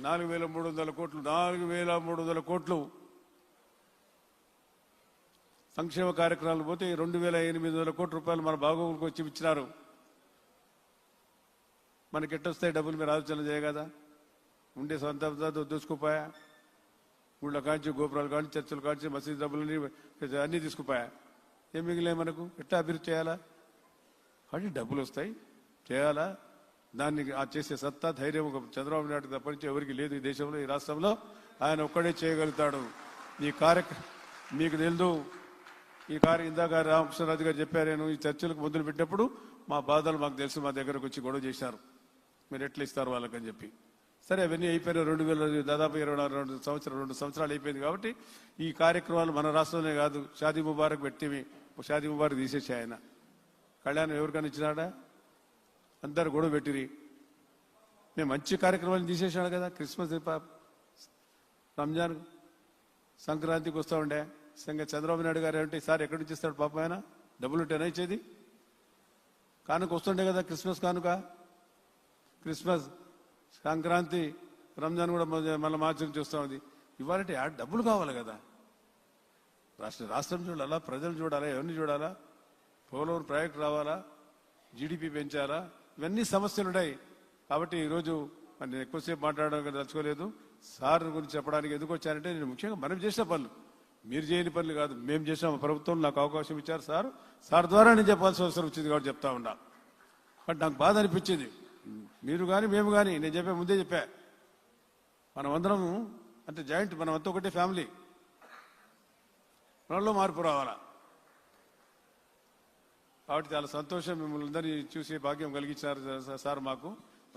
4,300 కోట్లు. 4,300 కోట్లు సంక్షేమ కార్యక్రమాలు పోతే 2,800 కోట్ల రూపాయలు మన బాగోగులకు వచ్చి ఇచ్చినారు. మనకి ఎట్టొస్తాయి డబ్బులు? మీరు ఆలోచన చేయగదా? ఉండే సొంత దూసుకుపోయా. గుళ్ళ కాంచి, గోపురాలు కాంచి, చర్చలు కాంచి, మసీదు డబ్బులని అన్నీ తీసుకుపోయా. ఏం మిగిలే మనకు? ఎట్లా అభివృద్ధి చేయాలా? కాబట్టి డబ్బులు వస్తాయి, చేయాలా. దాన్ని చేసే సత్తా, ధైర్యం ఒక చంద్రబాబు నాయుడు తప్పనించి ఎవరికి లేదు ఈ దేశంలో, ఈ రాష్ట్రంలో. ఆయన ఒక్కడే చేయగలుగుతాడు. ఈ మీకు తెలుదు. ఇందాక రామకృష్ణరాజు గారు చెప్పారు, నేను ఈ చర్చలకు మొదలు పెట్టినప్పుడు మా బాధలు మాకు తెలుసు. మా దగ్గరకు వచ్చి గొడవ చేశారు, మీరు ఎట్లా ఇస్తారు వాళ్ళకని చెప్పి. సరే అవన్నీ అయిపోయిన 2000 దాదాపు 22 సంవత్సరాలు అయిపోయింది కాబట్టి ఈ కార్యక్రమాలు మన రాష్ట్రంలోనే కాదు, షాదీ ముబారక్ పెట్టి షాదీ ముబారక్ తీసేసి ఆయన కళ్యాణం ఎవరికైనా ఇచ్చినాడా? అందరు గొడవ పెట్టిరి. మేము మంచి కార్యక్రమాలు తీసేసాడు కదా. క్రిస్మస్, రంజాన్, సంక్రాంతికి వస్తూ ఉండే చంద్రబాబు నాయుడు గారు ఏమంటే సార్ ఎక్కడి నుంచి ఇస్తాడు పాపం ఆయన? డబ్బులు ఉంటేనా ఇచ్చేది? కానుక వస్తుండే కదా, క్రిస్మస్ కానుక, క్రిస్మస్, సంక్రాంతి, రంజాన్ కూడా మళ్ళీ మార్చి నుంచి వస్తూ ఉంది. ఇవాళ డబ్బులు కావాలి కదా. రాష్ట్రం చూడాలా, ప్రజలు చూడాలా, ఎవరిని చూడాలా, పోలవరం ప్రాజెక్టు రావాలా, జీడిపి పెంచాలా, ఇవన్నీ సమస్యలు ఉన్నాయి. కాబట్టి ఈరోజు నేను ఎక్కువసేపు మాట్లాడడం తలుచుకోలేదు. సార్ గురించి చెప్పడానికి ఎందుకు వచ్చానంటే, నేను ముఖ్యంగా మనం చేసిన పనులు, మీరు చేయని పనులు కాదు, మేము చేసిన ప్రభుత్వం నాకు అవకాశం ఇచ్చారు సార్ ద్వారా నేను చెప్పాల్సిన అవసరం వచ్చింది కాబట్టి చెప్తా ఉన్నా. బట్ నాకు బాధ అనిపించింది. మీరు కానీ మేము కానీ, నేను ముందే చెప్పా, మనమందరం అంటే జాయింట్, మనమంతా ఒకటే ఫ్యామిలీ, మనలో మార్పు రావాలా. కాబట్టి చాలా సంతోషం, మిమ్మల్ని అందరినీ చూసే భాగ్యం కలిగించారు సార్ మాకు.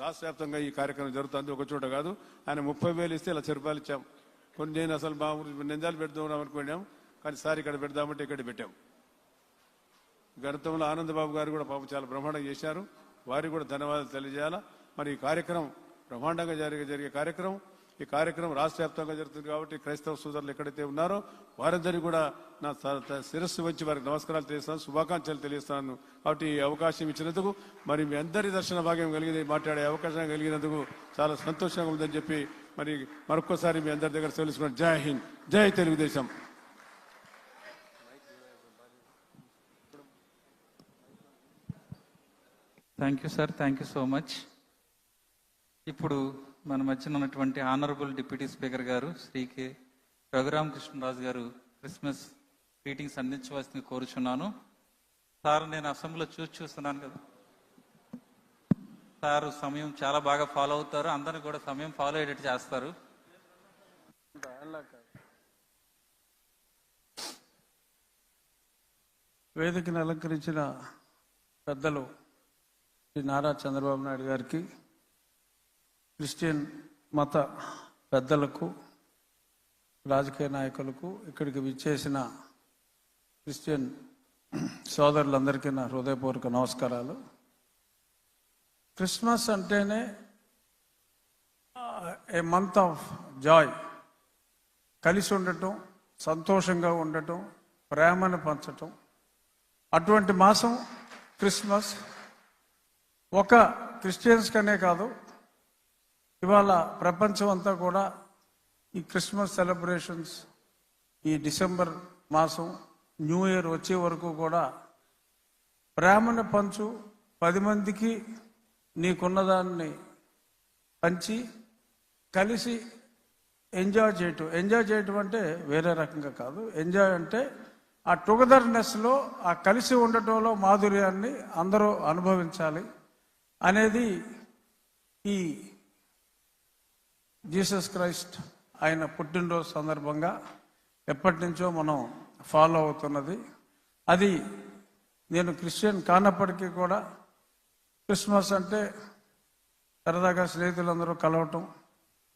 రాష్ట్ర వ్యాప్తంగా ఈ కార్యక్రమం జరుగుతుంది, ఒక చోట కాదు. ఆయన 30,000 ఇస్తే ఇలా 1,000 రూపాయలు ఇచ్చాం. కొన్ని నేను అసలు మా నిందాలు పెడదాం అనుకున్నాం, కానీ సార్ ఇక్కడ పెడదామంటే ఇక్కడ పెట్టాం. గతంలో ఆనందబాబు గారు కూడా పాపం చాలా బ్రహ్మాండంగా చేశారు, వారికి కూడా ధన్యవాదాలు తెలియజేయాలా. మరి ఈ కార్యక్రమం బ్రహ్మాండంగా జరిగే కార్యక్రమం, ఈ కార్యక్రమం రాష్ట్ర వ్యాప్తంగా జరుగుతుంది కాబట్టి క్రైస్తవ సోదరులు ఎక్కడైతే ఉన్నారో వారందరికీ కూడా నా శిరస్సు వచ్చి వారికి నమస్కారాలు తెలియస్తాను, శుభాకాంక్షలు తెలియస్తాను. కాబట్టి ఈ అవకాశం ఇచ్చినందుకు, మరి మీ అందరి దర్శన భాగ్యం కలిగింది, మాట్లాడే అవకాశం కలిగినందుకు చాలా సంతోషంగా ఉందని చెప్పి మరి మరొకసారి మీ అందరి దగ్గర తెలుసుకున్నాను. జై హింద్, జై Telugu Desam. Thank you sir, thank you so much. ఇప్పుడు మన మధ్యన ఉన్నటువంటి ఆనరబుల్ డిప్యూటీ స్పీకర్ గారు శ్రీ కె రఘురామకృష్ణరాజు గారు క్రిస్మస్ గ్రీటింగ్స్ అందించవలసింది కోరుచున్నాను. సార్ నేను అసెంబ్లీలో చూస్తున్నాను కదా, సార్ సమయం చాలా బాగా ఫాలో అవుతారు, అందరినీ కూడా సమయం ఫాలో అయ్యేటట్టు చేస్తారు. వేదికను అలంకరించిన పెద్దలు శ్రీ నారా చంద్రబాబు నాయుడు గారికి, క్రిస్టియన్ మత పెద్దలకు, రాజకీయ నాయకులకు, ఇక్కడికి విచ్చేసిన క్రిస్టియన్ సోదరులందరికీ నా హృదయపూర్వక నమస్కారాలు. క్రిస్మస్ అంటేనే ఏ మంత్ ఆఫ్ జాయ్, కలిసి ఉండటం, సంతోషంగా ఉండటం, ప్రేమను పంచటం, అటువంటి మాసం క్రిస్మస్. ఒక క్రిస్టియన్స్ కనే కాదు, ఇవాళ ప్రపంచం అంతా కూడా ఈ క్రిస్మస్ సెలబ్రేషన్స్, ఈ డిసెంబర్ మాసం, న్యూ ఇయర్ వచ్చే వరకు కూడా ప్రేమను పంచు, 10 మందికి నీకున్నదాన్ని పంచి కలిసి ఎంజాయ్ చేయటం అంటే వేరే రకంగా కాదు. ఎంజాయ్ అంటే ఆ టుగెదర్నెస్లో, ఆ కలిసి ఉండటంలో మాధుర్యాన్ని అందరూ అనుభవించాలి అనేది ఈ జీసస్ క్రైస్ట్ ఆయన పుట్టినరోజు సందర్భంగా ఎప్పటి నుంచో మనం ఫాలో అవుతున్నది. అది నేను క్రిస్టియన్ కానప్పటికీ కూడా క్రిస్మస్ అంటే సరదాగా స్నేహితులందరూ కలవటం,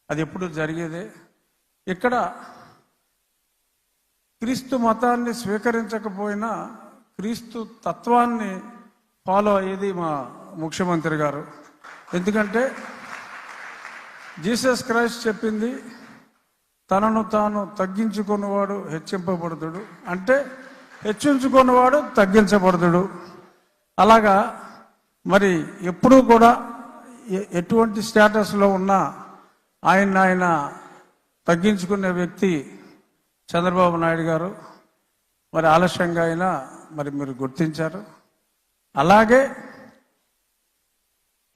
అది ఎప్పుడు జరిగేదే. ఇక్కడ క్రీస్తు మతాన్ని స్వీకరించకపోయినా క్రీస్తు తత్వాన్ని ఫాలో అయ్యేది మా ముఖ్యమంత్రి గారు. ఎందుకంటే జీసస్ క్రైస్ట్ చెప్పింది, తనను తాను తగ్గించుకున్నవాడు హెచ్చింపబడుతుడు, అంటే హెచ్చించుకున్నవాడు తగ్గించబడుతుడు. అలాగా మరి ఎప్పుడూ కూడా ఎటువంటి స్టేటస్లో ఉన్నా ఆయన తగ్గించుకునే వ్యక్తి చంద్రబాబు నాయుడు గారు. మరి ఆలస్యంగా అయినా మరి మీరు గుర్తించారు. అలాగే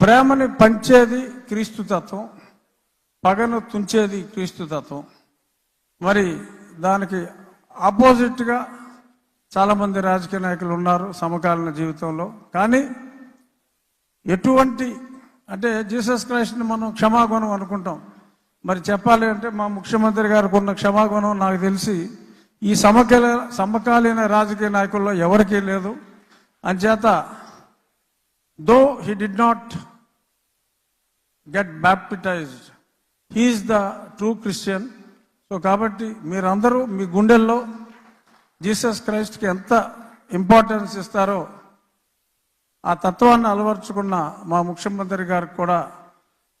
ప్రేమని పంచేది క్రీస్తు తత్వం, పగను తుంచేది క్రీస్తు తత్వం. మరి దానికి ఆపోజిట్గా చాలామంది రాజకీయ నాయకులు ఉన్నారు సమకాలీన జీవితంలో. కానీ ఎటువంటి అంటే జీసస్ క్రైస్ట్ని మనం క్షమాగుణం అనుకుంటాం. మరి చెప్పాలి అంటే మా ముఖ్యమంత్రి గారికి ఉన్న క్షమాగుణం నాకు తెలిసి ఈ సమకాలీన రాజకీయ నాయకుల్లో ఎవరికీ లేదు. అంచేత though he did not get baptized he is the true Christian. So కాబట్టి మీరందరూ మీ గుండెల్లో జీసస్ క్రైస్ట్కి ఎంత ఇంపార్టెన్స్ ఇస్తారో ఆ తత్వాన్ని అలవర్చుకున్న మా ముఖ్యమంత్రి గారికి కూడా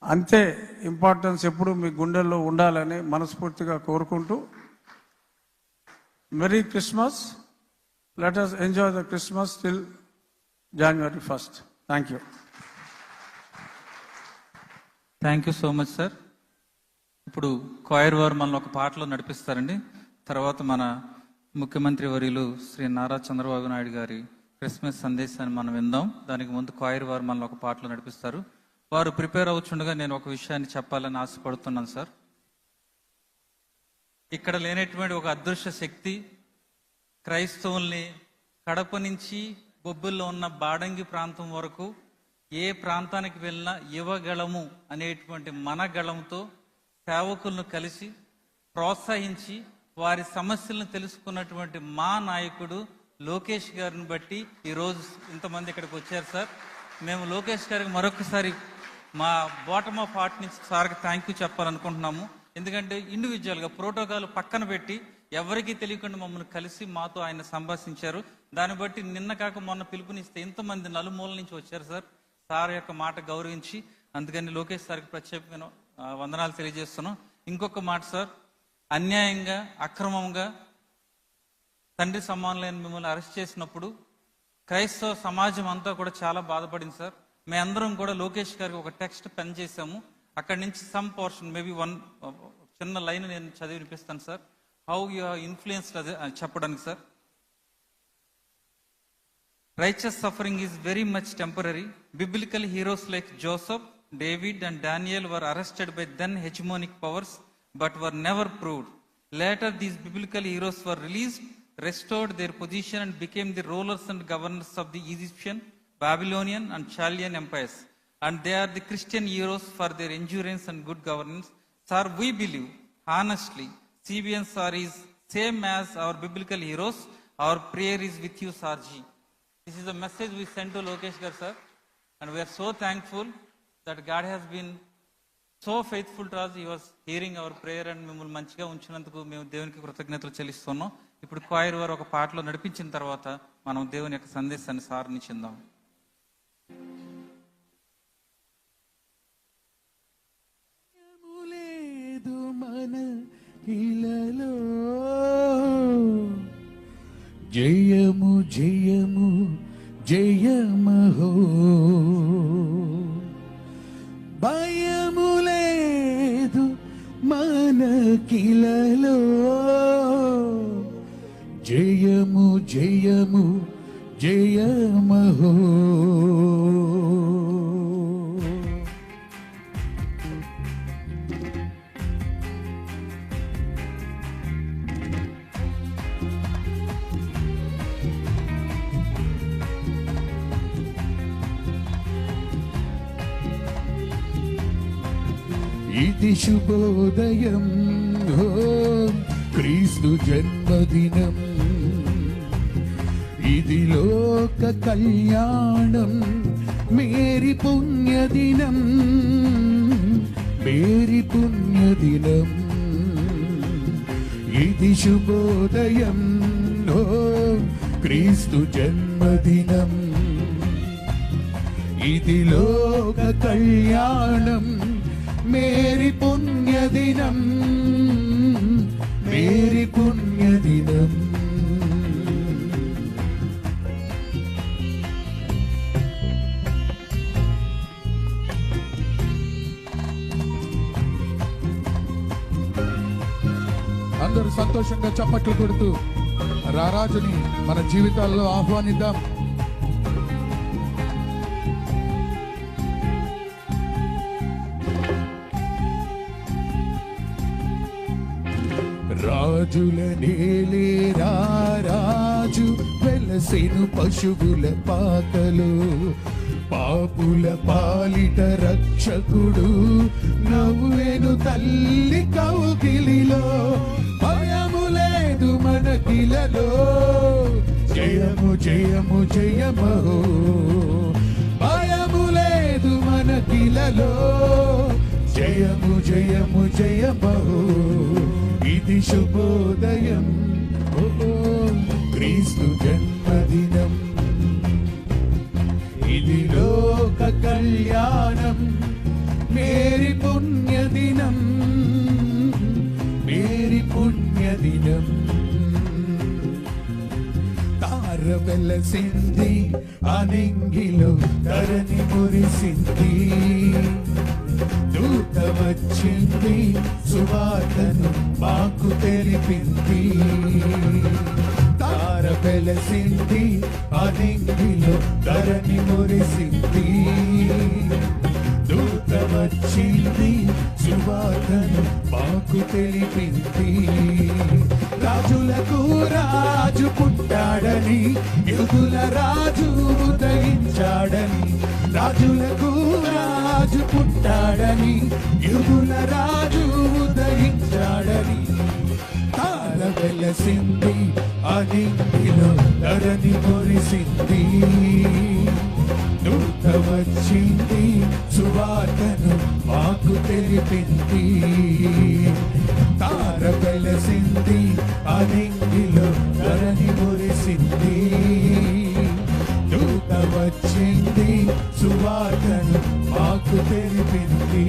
అంతే ఇంపార్టెన్స్ ఎప్పుడు మీ గుండెల్లో ఉండాలని మనస్ఫూర్తిగా కోరుకుంటూ, merry Christmas. Let us enjoy the Christmas till January 1st. Thank you. Thank you so much sir. ఇప్పుడు క్వైర్ వారు మనల్ని ఒక పాటలో నడిపిస్తారండి. తర్వాత మన ముఖ్యమంత్రి వర్యులు శ్రీ నారా చంద్రబాబు నాయుడు గారి క్రిస్మస్ సందేశాన్ని మనం విందాం. దానికి ముందు క్వైర్ వారు మనల్ని ఒక పాటలో నడిపిస్తారు. వారు ప్రిపేర్ అవుతుండగా నేను ఒక విషయాన్ని చెప్పాలని ఆశపడుతున్నాను సార్. ఇక్కడ లేనటువంటి ఒక అదృశ్య శక్తి క్రైస్తవుల్ని కడప నుంచి బొబ్బుల్లో ఉన్న బాడంగి ప్రాంతం వరకు ఏ ప్రాంతానికి వెళ్ళినా యువగళము అనేటువంటి మన గళంతో సేవకులను కలిసి ప్రోత్సహించి వారి సమస్యలను తెలుసుకున్నటువంటి మా నాయకుడు లోకేష్ గారిని బట్టి ఈరోజు ఇంతమంది ఇక్కడికి వచ్చారు సార్. మేము లోకేష్ గారికి మరొకసారి మా బాటమ్ ఆఫ్ హార్ట్ నుంచి సార్కి థ్యాంక్ యూ చెప్పాలనుకుంటున్నాము. ఎందుకంటే ఇండివిజువల్గా ప్రోటోకాల్ పక్కన పెట్టి ఎవరికీ తెలియకుండా మమ్మల్ని కలిసి మాతో ఆయన సంభాషించారు. దాన్ని బట్టి నిన్న కాక మొన్న పిలుపునిస్తే ఇంతమంది నలుమూల నుంచి వచ్చారు సార్. సార్ యొక్క మాట గౌరవించి అందుకని లోకేష్ సార్కి ప్రత్యేకమైన వందనాలు తెలియజేస్తున్నాం. ఇంకొక మాట సార్, అన్యాయంగా అక్రమంగా తండ్రి సమానులైన మిమ్మల్ని అరెస్ట్ చేసినప్పుడు క్రైస్తవ సమాజం అంతా కూడా చాలా బాధపడింది సార్. మేమందరం కూడా లోకేష్ గారికి ఒక టెక్స్ట్ పెన్ చేసాము. అక్కడి నుంచి సమ్ పోర్షన్ మేబీ వన్ చిన్న లైన్ నేను చదివి వినిపిస్తాను sir. How you have influenced అదే చెప్పడానికి sir. Righteous suffering is very much temporary. Biblical heroes like Joseph, David and Daniel were arrested by then hegemonic powers but were never proved. Later these biblical heroes were released, restored their position and became the rulers and governors of the Egyptian, Babylonian and Chaldean empires. And they are the Christian heroes for their endurance and good governance. Sir, we believe honestly CBN sir is same as our biblical heroes. Our prayer is with you, Sarji. This is a message we sent to Lokesh Gar sir, and we are so thankful that God has been so faithful to us. He was hearing our prayer and మిమ్మల్ని మంచిగా ఉంచినందుకు మేము దేవునికి కృతజ్ఞతలు చెల్లిస్తున్నాం. ఇప్పుడు choir వారు ఒక పాటలో నడిపించిన తర్వాత మనం దేవుని యొక్క సందేశాన్ని సార్ని చెందాం. మన ఇలలో జయము జయము జయమహో, భయము లేదు మనకిలలో జయము జయము జయమహో. ఇది శుభోదయం, క్రీస్తు జన్మదినం, ఇది లోక కళ్యాణం, మేరీ పుణ్యదినం, మేరీ పుణ్యదినం. ఇది శుభోదయం, క్రీస్తు జన్మదినం, ఇది లోక కళ్యాణం, మేరీ పుణ్యదినం, మేరీ పుణ్యదినం. అందరూ సంతోషంగా చప్పట్లు కొడుతూ రారాజుని మన జీవితాల్లో ఆహ్వానిద్దాం. రాజుల నేలే రారాజు వెలసెను పశువుల పాకలు, పాపుల పాలిట రక్షకుడు నవ్వేను తల్లి కౌగిలిలో. భయము లేదు మనకిలలో, జయము జయము జయమహో, భయము లేదు మనకిలలో, జయ జయము జయము జయమో ఇది శుభోదయం ఓ క్రీస్తు జన్మదినం ఇది లోక కళ్యాణం మేరీ పుణ్యదినం మేరీ పుణ్యదినం తార వెలసింది అనింగిలో ధరణి మురిసింది దూత వచ్చింది సువార్తను మాకు తెలిపింది తార వెలసింది అనింగిలో ధరణి మురిసింది దూత వచ్చింది సువార్తను మాకు తెలిపింది రాజులకు రాజు పుట్టాడని యుగుల రాజు ఉదయించాడని రాజులకు రాజు పుట్టాడని యుగుల రాజు ఉదయించాడని తార వెలసింది అనింగిలో ధరణి మురిసింది దూత వచ్చింది సువార్తను మాకు తెలిపింది తార వెలసింది అనింగిలో ధరణి మురిసింది దూత వచ్చింది సువార్తను మాకు తెలిపింది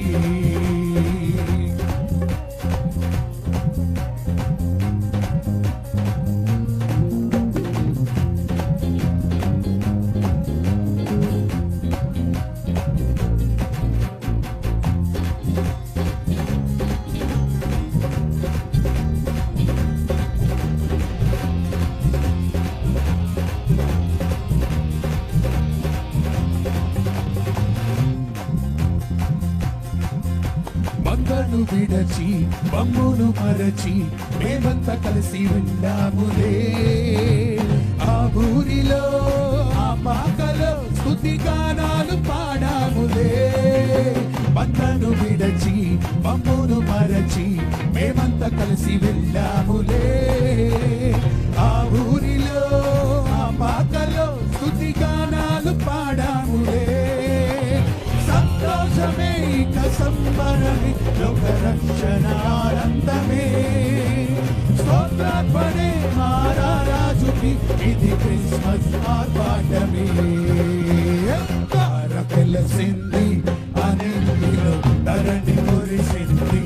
మందను విడచి బమ్మును మరచి మేమంతా కలిసి ఉన్నాములే ఆ ఊరిలో ఆ పాకలో స్తుతి గానాలు పాడాములే మందను విడచి బమ్మును మరచి మేమంతా కలిసి వెళ్ళాములే ఆ ఊరిలో ఆ పాకలో స్తుతి గానాలు పాడాములే సంతోషమే ఇక సంబరమే లోక రక్షణ ఆనందమే స్తోత్రార్పణే మారారాజుకి ఇది క్రిస్మస్ ఆర్భాటమే తార వెలసింది అనింగిలో ధరణి మురిసింది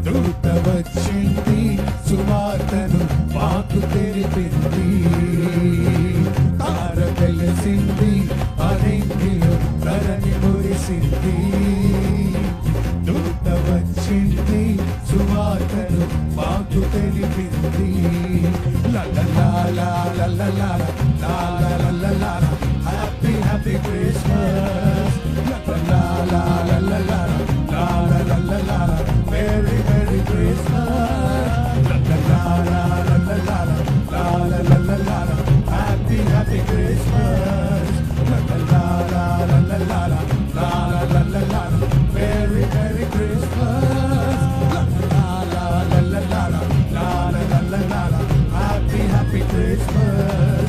దూత వచ్చింది సువార్తను మాకు తెలిపింది తార వెలసింది అనింగిలో ధరణి మురిసింది దూత వచ్చింది సువార్తను మాకు తెలిపింది happy happy Christmas very very Christmas happy happy Christmas Merry Merry Christmas Happy Happy Christmas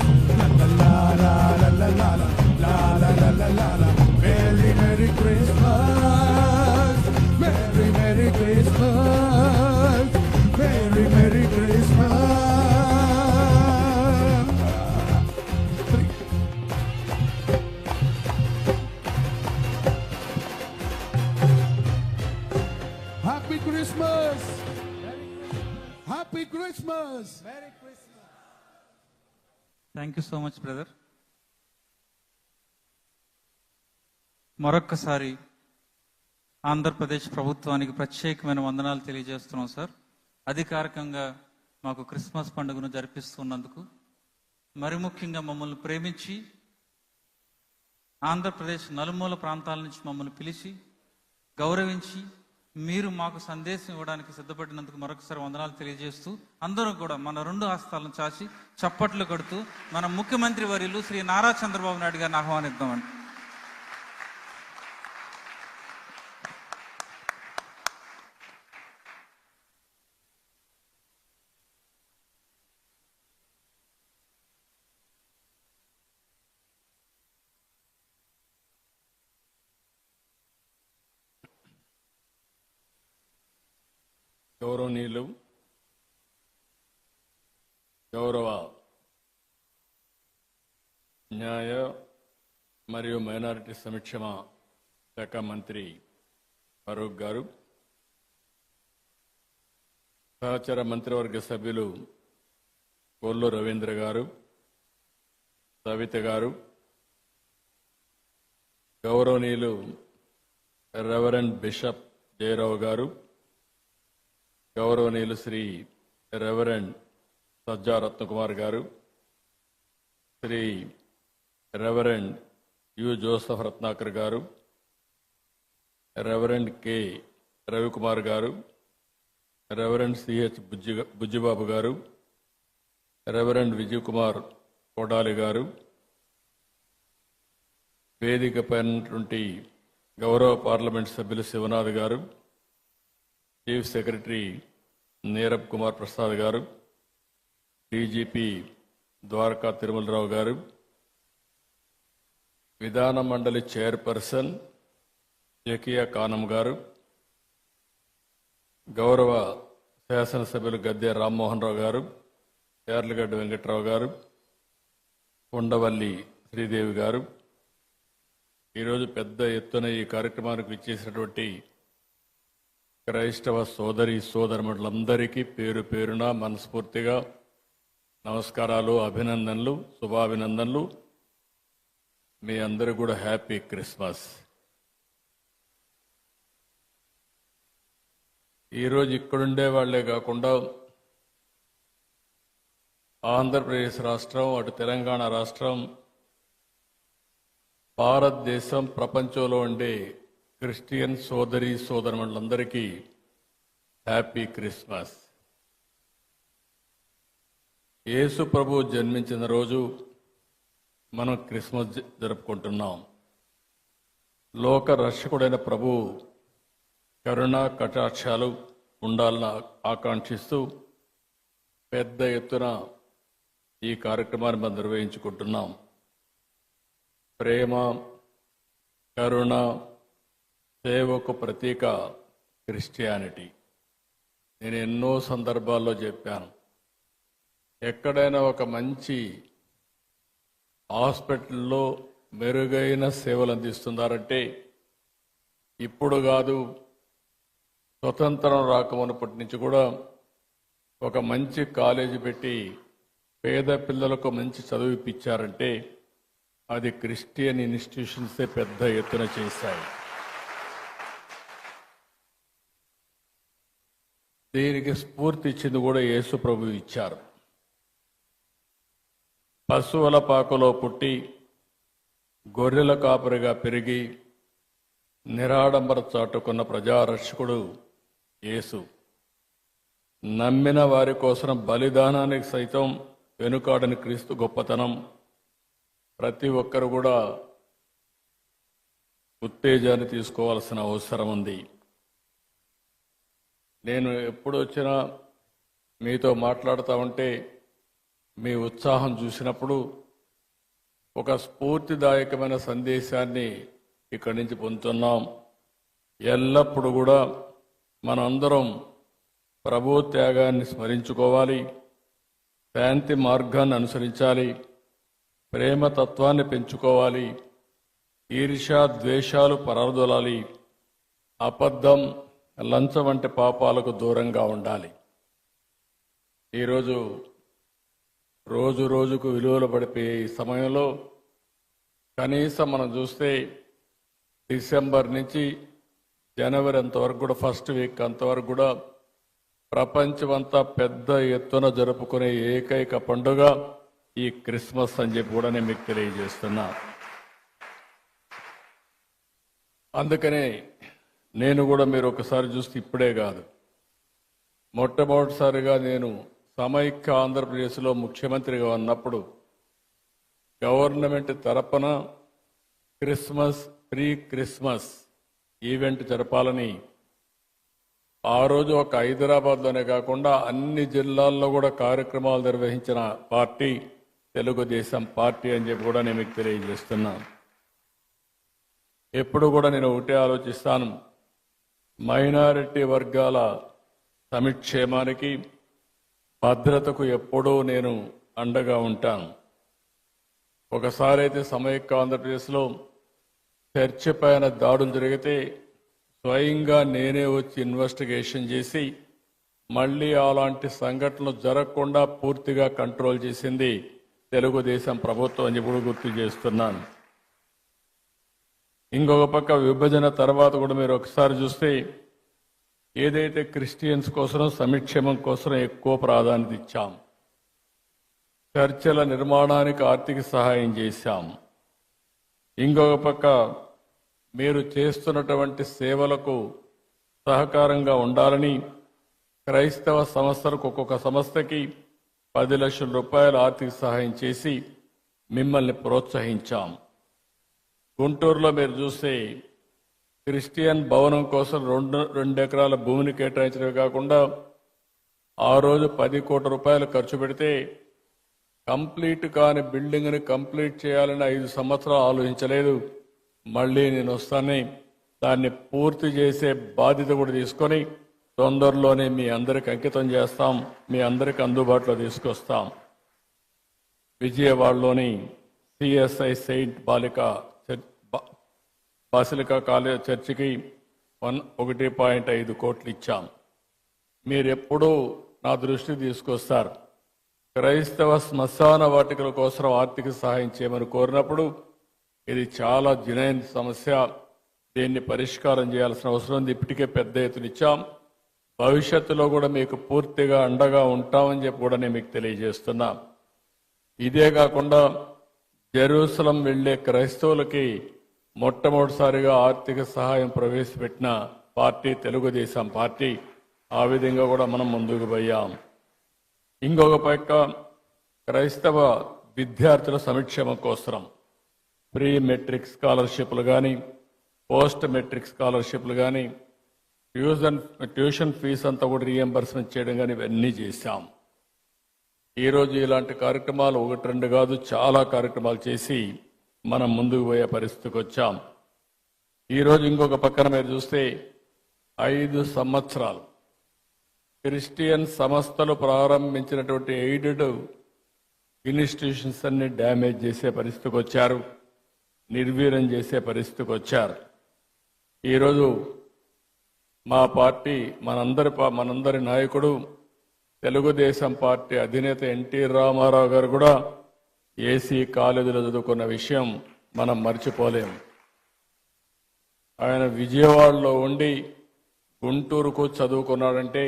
Merry Merry Christmas Merry Merry Christmas Merry Merry Christmas Happy Christmas! Happy Christmas! Merry Christmas! Thank you so much brother. మరొక్కసారి ఆంధ్రప్రదేశ్ ప్రభుత్వానికి ప్రత్యేకమైన వందనాలు తెలియజేస్తున్నాం sir. అధికారికంగా మాకు Christmas పండుగను జరిపిస్తున్నందుకు, మరి ముఖ్యంగా మమ్మల్ని ప్రేమించి ఆంధ్రప్రదేశ్ నలుమూల ప్రాంతాల నుంచి మమ్మల్ని పిలిచి గౌరవించి మీరు మాకు సందేశం ఇవ్వడానికి సిద్ధపడినందుకు మరొకసారి వందనాలు తెలియజేస్తూ, అందరూ కూడా మన రెండు హస్తాలను చాచి చప్పట్లు కొడుతూ మన ముఖ్యమంత్రి వర్యులు శ్రీ నారా చంద్రబాబు నాయుడు గారిని ఆహ్వానిద్దామండి. గౌరవనీయులు గౌరవ న్యాయ మరియు మైనారిటీ సంక్షేమ శాఖ మంత్రి ఫరూక్ గారు, సహచర మంత్రివర్గ సభ్యులు కొల్లు రవీంద్ర గారు, సవిత గారు, గౌరవనీయులు రెవరెండ్ బిషప్ జయరావు గారు, గౌరవనీయులు శ్రీ రెవరెండ్ సజ్జా రత్నకుమార్ గారు, Shri reverend U Joseph Ratnakar గారు, రెవరెండ్ కె రవికుమార్ గారు, రెవరెండ్ సిహెచ్ బుజ్జిబాబు గారు, రెవరెండ్ విజయ్ కుమార్ కోడాలి గారు, వేదికపైనటువంటి గౌరవ పార్లమెంట్ సభ్యులు శివనాథ్ గారు, చీఫ్ సెక్రటరీ నీరబ్ కుమార్ ప్రసాద్ గారు, డీజీపీ ద్వారకా తిరుమలరావు గారు, విధాన మండలి చైర్పర్సన్ జకియా కానం గారు, గౌరవ శాసనసభ్యులు గద్దె రామ్మోహన్ రావు గారు, యార్లగడ్డ వెంకట్రావు గారు, ఉండవల్లి శ్రీదేవి గారు, ఈరోజు పెద్ద ఎత్తున ఈ కార్యక్రమానికి విచ్చేసినటువంటి క్రైస్తవ సోదరి సోదరులందరికీ పేరు పేరున మనస్ఫూర్తిగా నమస్కారాలు, అభినందనలు, శుభాభినందనలు. మీ అందరూ కూడా హ్యాపీ క్రిస్మస్. ఈరోజు ఇక్కడుండే వాళ్లే కాకుండా ఆంధ్రప్రదేశ్ రాష్ట్రం, అటు తెలంగాణ రాష్ట్రం, భారతదేశం, ప్రపంచంలో ఉండే క్రిస్టియన్ సోదరి సోదరులందరికీ హ్యాపీ క్రిస్మస్. యేసు ప్రభు జన్మించిన రోజు మనం క్రిస్మస్ జరుపుకుంటున్నాం. లోక రక్షకుడైన ప్రభు కరుణా కటాక్షాలు ఉండాలని ఆకాంక్షిస్తూ పెద్ద ఎత్తున ఈ కార్యక్రమాన్ని మనం నిర్వహించుకుంటున్నాం. ప్రేమ, కరుణ, సేవకు ప్రతీక క్రిస్టియానిటీ. నేను ఎన్నో సందర్భాల్లో చెప్పాను, ఎక్కడైనా ఒక మంచి హాస్పిటల్లో మెరుగైన సేవలు అందిస్తున్నారంటే ఇప్పుడు కాదు, స్వతంత్రం రాకమునప్పటి నుంచి కూడా ఒక మంచి కాలేజీ పెట్టి పేద పిల్లలకు మంచి చదువు ఇప్పించారంటే అది క్రిస్టియన్ ఇన్స్టిట్యూషన్సే పెద్ద ఎత్తున చేశాయి. దీనికి స్ఫూర్తి ఇచ్చింది కూడా యేసు ప్రభు ఇచ్చారు. పశువుల పాకలో పుట్టి గొర్రెల కాపరిగా పెరిగి నిరాడంబర చాటుకున్న ప్రజారక్షకుడు యేసు. నమ్మిన వారి కోసం బలిదానానికి సైతం వెనుకాడని క్రీస్తు గొప్పతనం ప్రతి ఒక్కరు కూడా ఉత్తేజాన్ని తీసుకోవాల్సిన అవసరం ఉంది. నేను ఎప్పుడు వచ్చినా మీతో మాట్లాడుతూ ఉంటే మీ ఉత్సాహం చూసినప్పుడు ఒక స్ఫూర్తిదాయకమైన సందేశాన్ని ఇక్కడి నుంచి పొందుతున్నాం. ఎల్లప్పుడూ కూడా మనందరం ప్రభు త్యాగాన్ని స్మరించుకోవాలి, శాంతి మార్గాన్ని అనుసరించాలి, ప్రేమతత్వాన్ని పెంచుకోవాలి, ఈర్ష్య ద్వేషాలు పరారదొలాలి, అబద్ధం, లంచం వంటి పాపాలకు దూరంగా ఉండాలి. ఈరోజు రోజు రోజుకు విలువలు పడిపోయే ఈ సమయంలో కనీసం మనం చూస్తే డిసెంబర్ నుంచి జనవరి అంతవరకు కూడా ఫస్ట్ వీక్ అంతవరకు కూడా ప్రపంచమంతా పెద్ద ఎత్తున జరుపుకునే ఏకైక పండుగ ఈ క్రిస్మస్ అని చెప్పి కూడా నేను మీకు తెలియజేస్తున్నా. అందుకనే నేను కూడా మీరు ఒకసారి చూస్తే ఇప్పుడే కాదు, మొట్టమొదటిసారిగా నేను సమైక్య ఆంధ్రప్రదేశ్లో ముఖ్యమంత్రిగా ఉన్నప్పుడు గవర్నమెంట్ తరపున ప్రీ క్రిస్మస్ ఈవెంట్ జరపాలని ఆ రోజు ఒక హైదరాబాద్లోనే కాకుండా అన్ని జిల్లాల్లో కూడా కార్యక్రమాలు నిర్వహించిన పార్టీ తెలుగుదేశం పార్టీ అని చెప్పి కూడా నేను మీకు తెలియజేస్తున్నాను. ఎప్పుడు కూడా నేను ఒకటే ఆలోచిస్తాను, మైనారిటీ వర్గాల సమిక్షేమానికి భద్రతకు ఎప్పుడూ నేను అండగా ఉంటాను. ఒకసారి అయితే సమైక్య ఆంధ్రప్రదేశ్లో చర్చి పైన దాడులు జరిగితే స్వయంగా నేనే వచ్చి ఇన్వెస్టిగేషన్ చేసి మళ్ళీ అలాంటి సంఘటనలు జరగకుండా పూర్తిగా కంట్రోల్ చేసింది తెలుగుదేశం ప్రభుత్వం అని కూడా గుర్తు చేస్తున్నాను. ఇంకొక పక్క విభజన తర్వాత కూడా మీరు ఒకసారి చూస్తే ఏదైతే క్రిస్టియన్స్ కోసం సంక్షేమం కోసం ఎక్కువ ప్రాధాన్యత ఇచ్చాం, చర్చల నిర్మాణానికి ఆర్థిక సహాయం చేశాం. ఇంకొక పక్క మీరు చేస్తున్నటువంటి సేవలకు సహకారంగా ఉండాలని క్రైస్తవ సంస్థలకు ఒక్కొక్క సంస్థకి 10 లక్షల రూపాయల ఆర్థిక సహాయం చేసి మిమ్మల్ని ప్రోత్సహించాం. గుంటూరులో మీరు చూస్తే క్రిస్టియన్ భవనం కోసం 2 ఎకరాల భూమిని కేటాయించడమే కాకుండా ఆ రోజు 10 కోట్ల రూపాయలు ఖర్చు పెడితే కంప్లీట్ కాని బిల్డింగ్ని కంప్లీట్ చేయాలని 5 సంవత్సరాలు ఆలోచించలేదు. మళ్ళీ నేను వస్తానే దాన్ని పూర్తి చేసే బాధ్యత కూడా తీసుకొని తొందరలోనే మీ అందరికి అంకితం చేస్తాం, మీ అందరికి అందుబాటులో తీసుకొస్తాం. విజయవాడలోని సిఎస్ఐ సెయింట్ బాసిలికా కాలేజ్ చర్చికి 1.5 కోట్లు ఇచ్చాం. మీరెప్పుడూ నా దృష్టికి తీసుకొస్తారు. క్రైస్తవ శ్మశాన వాటికల కోసం ఆర్థిక సహాయం చేయమని కోరినప్పుడు ఇది చాలా జనైన సమస్య, దీన్ని పరిష్కారం చేయాల్సిన అవసరం ఉంది. ఇప్పటికే పెద్ద ఎత్తున ఇచ్చాం. భవిష్యత్తులో కూడా మీకు పూర్తిగా అండగా ఉంటామని చెప్పి కూడా నేను మీకు తెలియజేస్తున్నా. ఇదే కాకుండా జెరూసలం వెళ్లే క్రైస్తవులకి మొట్టమొదటిసారిగా ఆర్థిక సహాయం ప్రవేశపెట్టిన పార్టీ తెలుగుదేశం పార్టీ. ఆ విధంగా కూడా మనం ముందుకు పోయాం. ఇంకొక పక్క క్రైస్తవ విద్యార్థుల సంక్షేమం కోసం ప్రీ మెట్రిక్ స్కాలర్షిప్లు కానీ, పోస్ట్ మెట్రిక్ స్కాలర్షిప్లు కానీ, ట్యూషన్ ఫీజు అంతా కూడా రీఎంబర్స్మెంట్ చేయడం కానీ ఇవన్నీ చేశాం. ఈరోజు ఇలాంటి కార్యక్రమాలు 1-2 కాదు, చాలా కార్యక్రమాలు చేసి మనం ముందుకు పోయే పరిస్థితికి వచ్చాం. ఈరోజు ఇంకొక పక్కన మీరు చూస్తే 5 సంవత్సరాలు క్రిస్టియన్ సంస్థలు ప్రారంభించినటువంటి ఎయిడెడ్ ఇన్స్టిట్యూషన్స్ అన్ని డ్యామేజ్ చేసే పరిస్థితికి వచ్చారు, నిర్వీర్యం చేసే పరిస్థితికి వచ్చారు. ఈరోజు మా పార్టీ మనందరి నాయకుడు తెలుగుదేశం పార్టీ అధినేత ఎన్టీ రామారావు గారు కూడా ఏసీ కాలేజీలో చదువుకున్న విషయం మనం మర్చిపోలేం. ఆయన విజయవాడలో ఉండి గుంటూరుకు చదువుకున్నాడంటే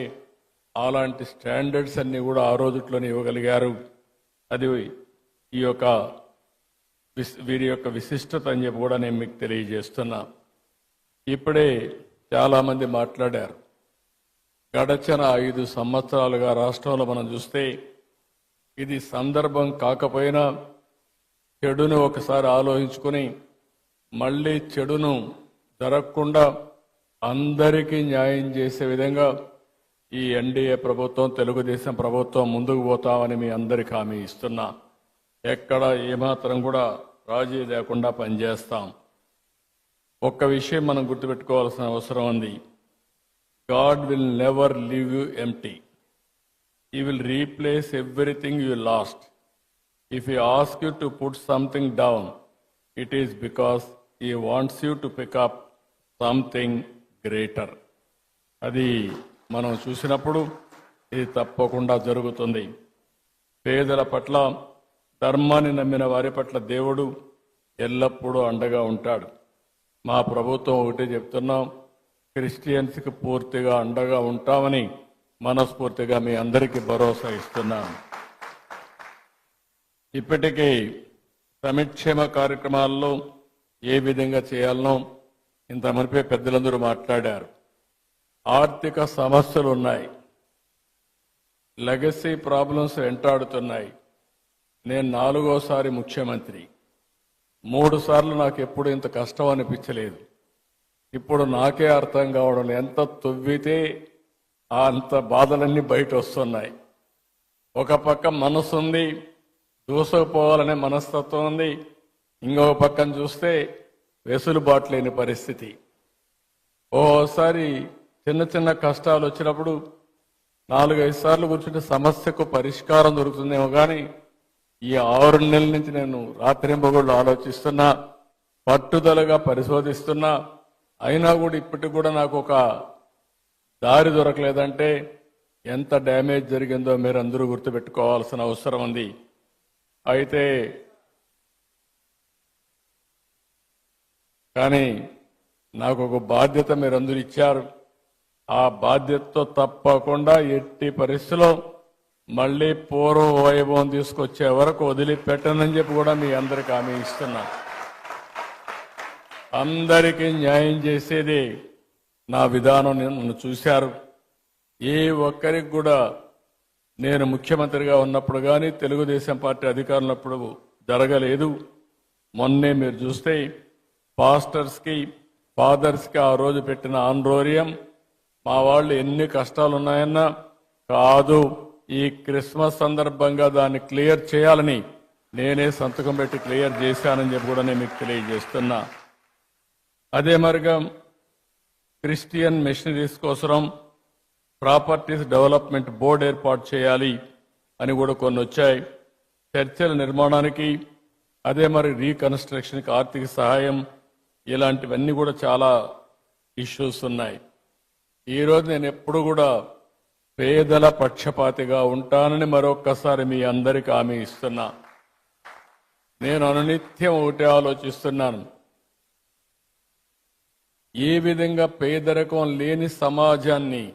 అలాంటి స్టాండర్డ్స్ అన్ని కూడా ఆ రోజుట్లోనే ఇవ్వగలిగారు. అది వీరి యొక్క విశిష్టత అని చెప్పి కూడా నేను మీకు తెలియజేస్తున్నా. ఇప్పుడే చాలామంది మాట్లాడారు. గడచిన 5 సంవత్సరాలుగా రాష్ట్రంలో మనం చూస్తే ఇది సందర్భం కాకపోయినా చెడును ఒకసారి ఆలోచించుకొని మళ్ళీ చెడును జరగకుండా అందరికీ న్యాయం చేసే విధంగా ఈ ఎన్డీఏ ప్రభుత్వం, తెలుగుదేశం ప్రభుత్వం ముందుకు పోతామని మీ అందరికీ హామీ ఇస్తున్నా. ఎక్కడ ఏమాత్రం కూడా రాజీ లేకుండా పనిచేస్తాం. ఒక్క విషయం మనం గుర్తుపెట్టుకోవాల్సిన అవసరం ఉంది. God will never leave you empty. He will replace everything you lost. If He asks you to put something down, it is because He wants you to pick up something greater. అది మనం చూసినప్పుడు ఇది తప్పకుండా జరుగుతుంది. పేదల పట్ల, ధర్మాన్ని నమ్మిన వారి పట్ల దేవుడు ఎల్లప్పుడూ అండగా ఉంటాడు. మా ప్రభుత్వం ఒకటే చెప్తున్నాం, క్రిస్టియన్స్కి పూర్తిగా అండగా ఉంటామని మనస్ఫూర్తిగా మీ అందరికీ భరోసా ఇస్తున్నాను. ఇప్పటికీ సంక్షేమ కార్యక్రమాల్లో ఏ విధంగా చేయాలనో ఇంత మునిపే పెద్దలందరూ మాట్లాడారు. ఆర్థిక సమస్యలు ఉన్నాయి, లెగసీ ప్రాబ్లమ్స్ వెంటాడుతున్నాయి. నేను 4వసారి ముఖ్యమంత్రి. 3 సార్లు నాకు ఎప్పుడు ఇంత కష్టం అనిపించలేదు. ఇప్పుడు నాకే అర్థం కావడం, ఎంత తవ్వితే అంత బాధలన్నీ బయట వస్తున్నాయి. ఒక పక్క మనసు ఉంది, దూసుకుపోవాలనే మనస్తత్వం ఉంది. ఇంకొక పక్కన చూస్తే వెసులుబాటు లేని పరిస్థితి. ఓసారి చిన్న చిన్న కష్టాలు వచ్చినప్పుడు 4-5 సార్లు కూర్చుంటే సమస్యకు పరిష్కారం దొరుకుతుందేమో కానీ ఈ 6 నెలల నుంచి నేను రాత్రింబగళ్ళు ఆలోచిస్తున్నా, పట్టుదలగా పరిశోధిస్తున్నా, అయినా కూడా ఇప్పటికి కూడా నాకు ఒక దారి దొరకలేదంటే ఎంత డ్యామేజ్ జరిగిందో మీరు అందరూ గుర్తుపెట్టుకోవాల్సిన అవసరం ఉంది. అయితే కానీ నాకు ఒక బాధ్యత మీరందరూ ఇచ్చారు. ఆ బాధ్యతతో తప్పకుండా ఎట్టి పరిస్థితిలో మళ్ళీ పూర్వ వైభవం తీసుకొచ్చే వరకు వదిలిపెట్టనని చెప్పి కూడా మీ అందరికి హామీ ఇస్తున్నా. అందరికీ న్యాయం చేసేది నా విధానం. నన్ను చూశారు. ఏ ఒక్కరికి కూడా నేను ముఖ్యమంత్రిగా ఉన్నప్పుడు కానీ తెలుగుదేశం పార్టీ అధికారంలో ఉన్నప్పుడు జరగలేదు. మొన్నే మీరు చూస్తే పాస్టర్స్కి ఫాదర్స్కి ఆ రోజు పెట్టిన ఆండ్రోరియం మా వాళ్ళు ఎన్ని కష్టాలు ఉన్నాయన్నా కాదు, ఈ క్రిస్మస్ సందర్భంగా దాన్ని క్లియర్ చేయాలని నేనే సంతకం పెట్టి క్లియర్ చేశానని చెప్పి కూడా నేను మీకు తెలియజేస్తున్నా. అదే మరిగా క్రిస్టియన్ మిషనరీస్ కోసం ప్రాపర్టీస్ డెవలప్మెంట్ బోర్డు ఏర్పాటు చేయాలి అని కూడా కొన్ని వచ్చాయి. చర్చల నిర్మాణానికి, అదే మరి రీకన్స్ట్రక్షన్కి ఆర్థిక సహాయం, ఇలాంటివన్నీ కూడా చాలా ఇష్యూస్ ఉన్నాయి. ఈరోజు నేను ఎప్పుడు కూడా పేదల పక్షపాతిగా ఉంటానని మరొక్కసారి మీ అందరికీ హామీ ఇస్తున్నా. నేను అనునిత్యం ఒకటే ఆలోచిస్తున్నాను, ఏ విధంగా పేదరికం లేని సమాజాన్ని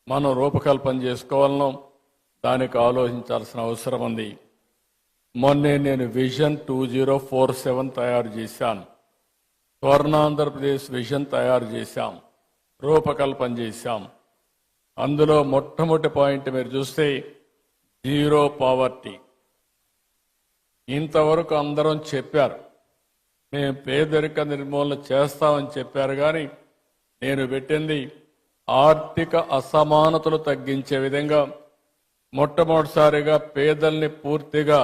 మనం రూపకల్పన చేసుకోవాలనో దానికి ఆలోచించాల్సిన అవసరం ఉంది. మొన్నే నేను విజన్ 2047 తయారు చేశాను. స్వర్ణాంధ్రప్రదేశ్ విజన్ తయారు చేశాం, రూపకల్పన చేశాం. అందులో మొట్టమొదటి పాయింట్ మీరు చూస్తే జీరో పావర్టీ. ఇంతవరకు అందరం చెప్పారు మేము పేదరిక నిర్మూలన చేస్తామని చెప్పారు, కానీ నేను పెట్టింది ఆర్థిక అసమానతలు తగ్గించే విధంగా మొట్టమొదటిసారిగా పేదల్ని పూర్తిగా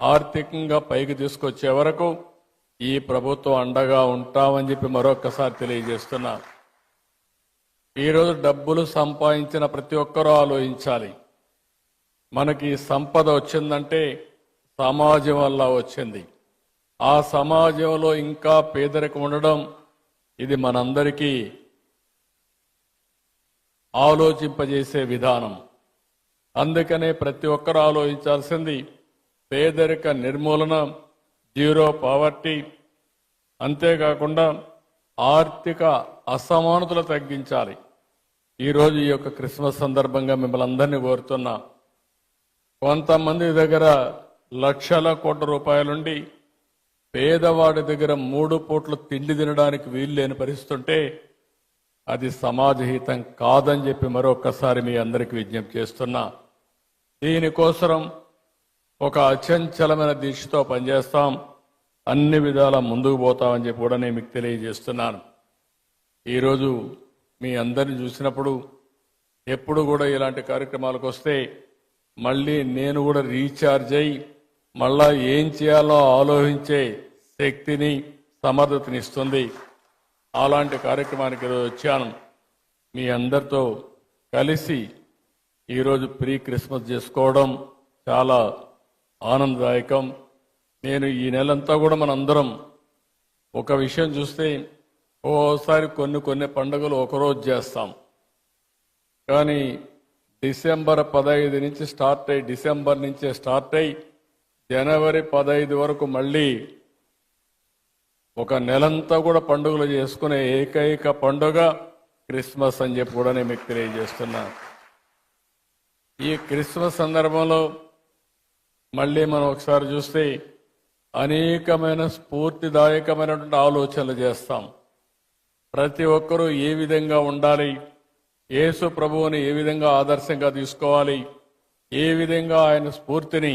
ఆర్థికంగా పైకి తీసుకొచ్చే వరకు ఈ ప్రభుత్వం అండగా ఉంటామని చెప్పి మరొక్కసారి తెలియజేస్తున్నా. ఈరోజు డబ్బులు సంపాదించిన ప్రతి ఒక్కరూ ఆలోచించాలి, మనకి సంపద వచ్చిందంటే సమాజం వల్ల వచ్చింది. ఆ సమాజంలో ఇంకా పేదరికం ఉండడం ఇది మనందరికీ ఆలోచింపజేసే విధానం. అందుకనే ప్రతి ఒక్కరూ ఆలోచించాల్సింది పేదరిక నిర్మూలన, జీరో పావర్టీ, అంతేకాకుండా ఆర్థిక అసమానతలు తగ్గించాలి. ఈరోజు ఈ యొక్క క్రిస్మస్ సందర్భంగా మిమ్మల్ని అందరినీ కోరుతున్నా, కొంతమంది దగ్గర లక్షల కోట్ల రూపాయలుండి పేదవాడి దగ్గర 3 పూట్ల తిండి తినడానికి వీలు లేని పరిస్థితుంటే అది సమాజహితం కాదని చెప్పి మరొకసారి మీ అందరికీ విజ్ఞప్తి చేస్తున్నా. దీనికోసం ఒక అచంచలమైన దీక్షతో పనిచేస్తాం, అన్ని విధాలా ముందుకు పోతామని చెప్పి కూడా నేను మీకు తెలియజేస్తున్నాను. ఈరోజు మీ అందరిని చూసినప్పుడు ఎప్పుడు కూడా ఇలాంటి కార్యక్రమాలకు వస్తే మళ్ళీ నేను కూడా రీఛార్జ్ అయ్యి మళ్ళా ఏం చేయాలో ఆలోచించే శక్తిని, సమర్థతని ఇస్తుంది. అలాంటి కార్యక్రమానికి ఈరోజు వచ్చాను. మీ అందరితో కలిసి ఈరోజు ప్రీ క్రిస్మస్ చేసుకోవడం చాలా ఆనందదాయకం. నేను ఈ నెలంతా కూడా మనందరం ఒక విషయం చూస్తే ఓసారి కొన్ని పండుగలు ఒకరోజు చేస్తాం, కానీ డిసెంబర్ 15 నుంచి స్టార్ట్ అయ్యి, డిసెంబర్ నుంచే స్టార్ట్ అయ్యి జనవరి 15 వరకు మళ్ళీ ఒక నెలంతా కూడా పండుగలు చేసుకునే ఏకైక పండుగ క్రిస్మస్ అని చెప్పి కూడా నేను మీకు తెలియజేస్తున్నా. ఈ క్రిస్మస్ సందర్భంలో మళ్ళీ మనం ఒకసారి చూస్తే అనేకమైన స్ఫూర్తిదాయకమైనటువంటి ఆలోచనలు చేస్తాం. ప్రతి ఒక్కరూ ఏ విధంగా ఉండాలి, యేసు ప్రభువుని ఏ విధంగా ఆదర్శంగా తీసుకోవాలి, ఏ విధంగా ఆయన స్ఫూర్తిని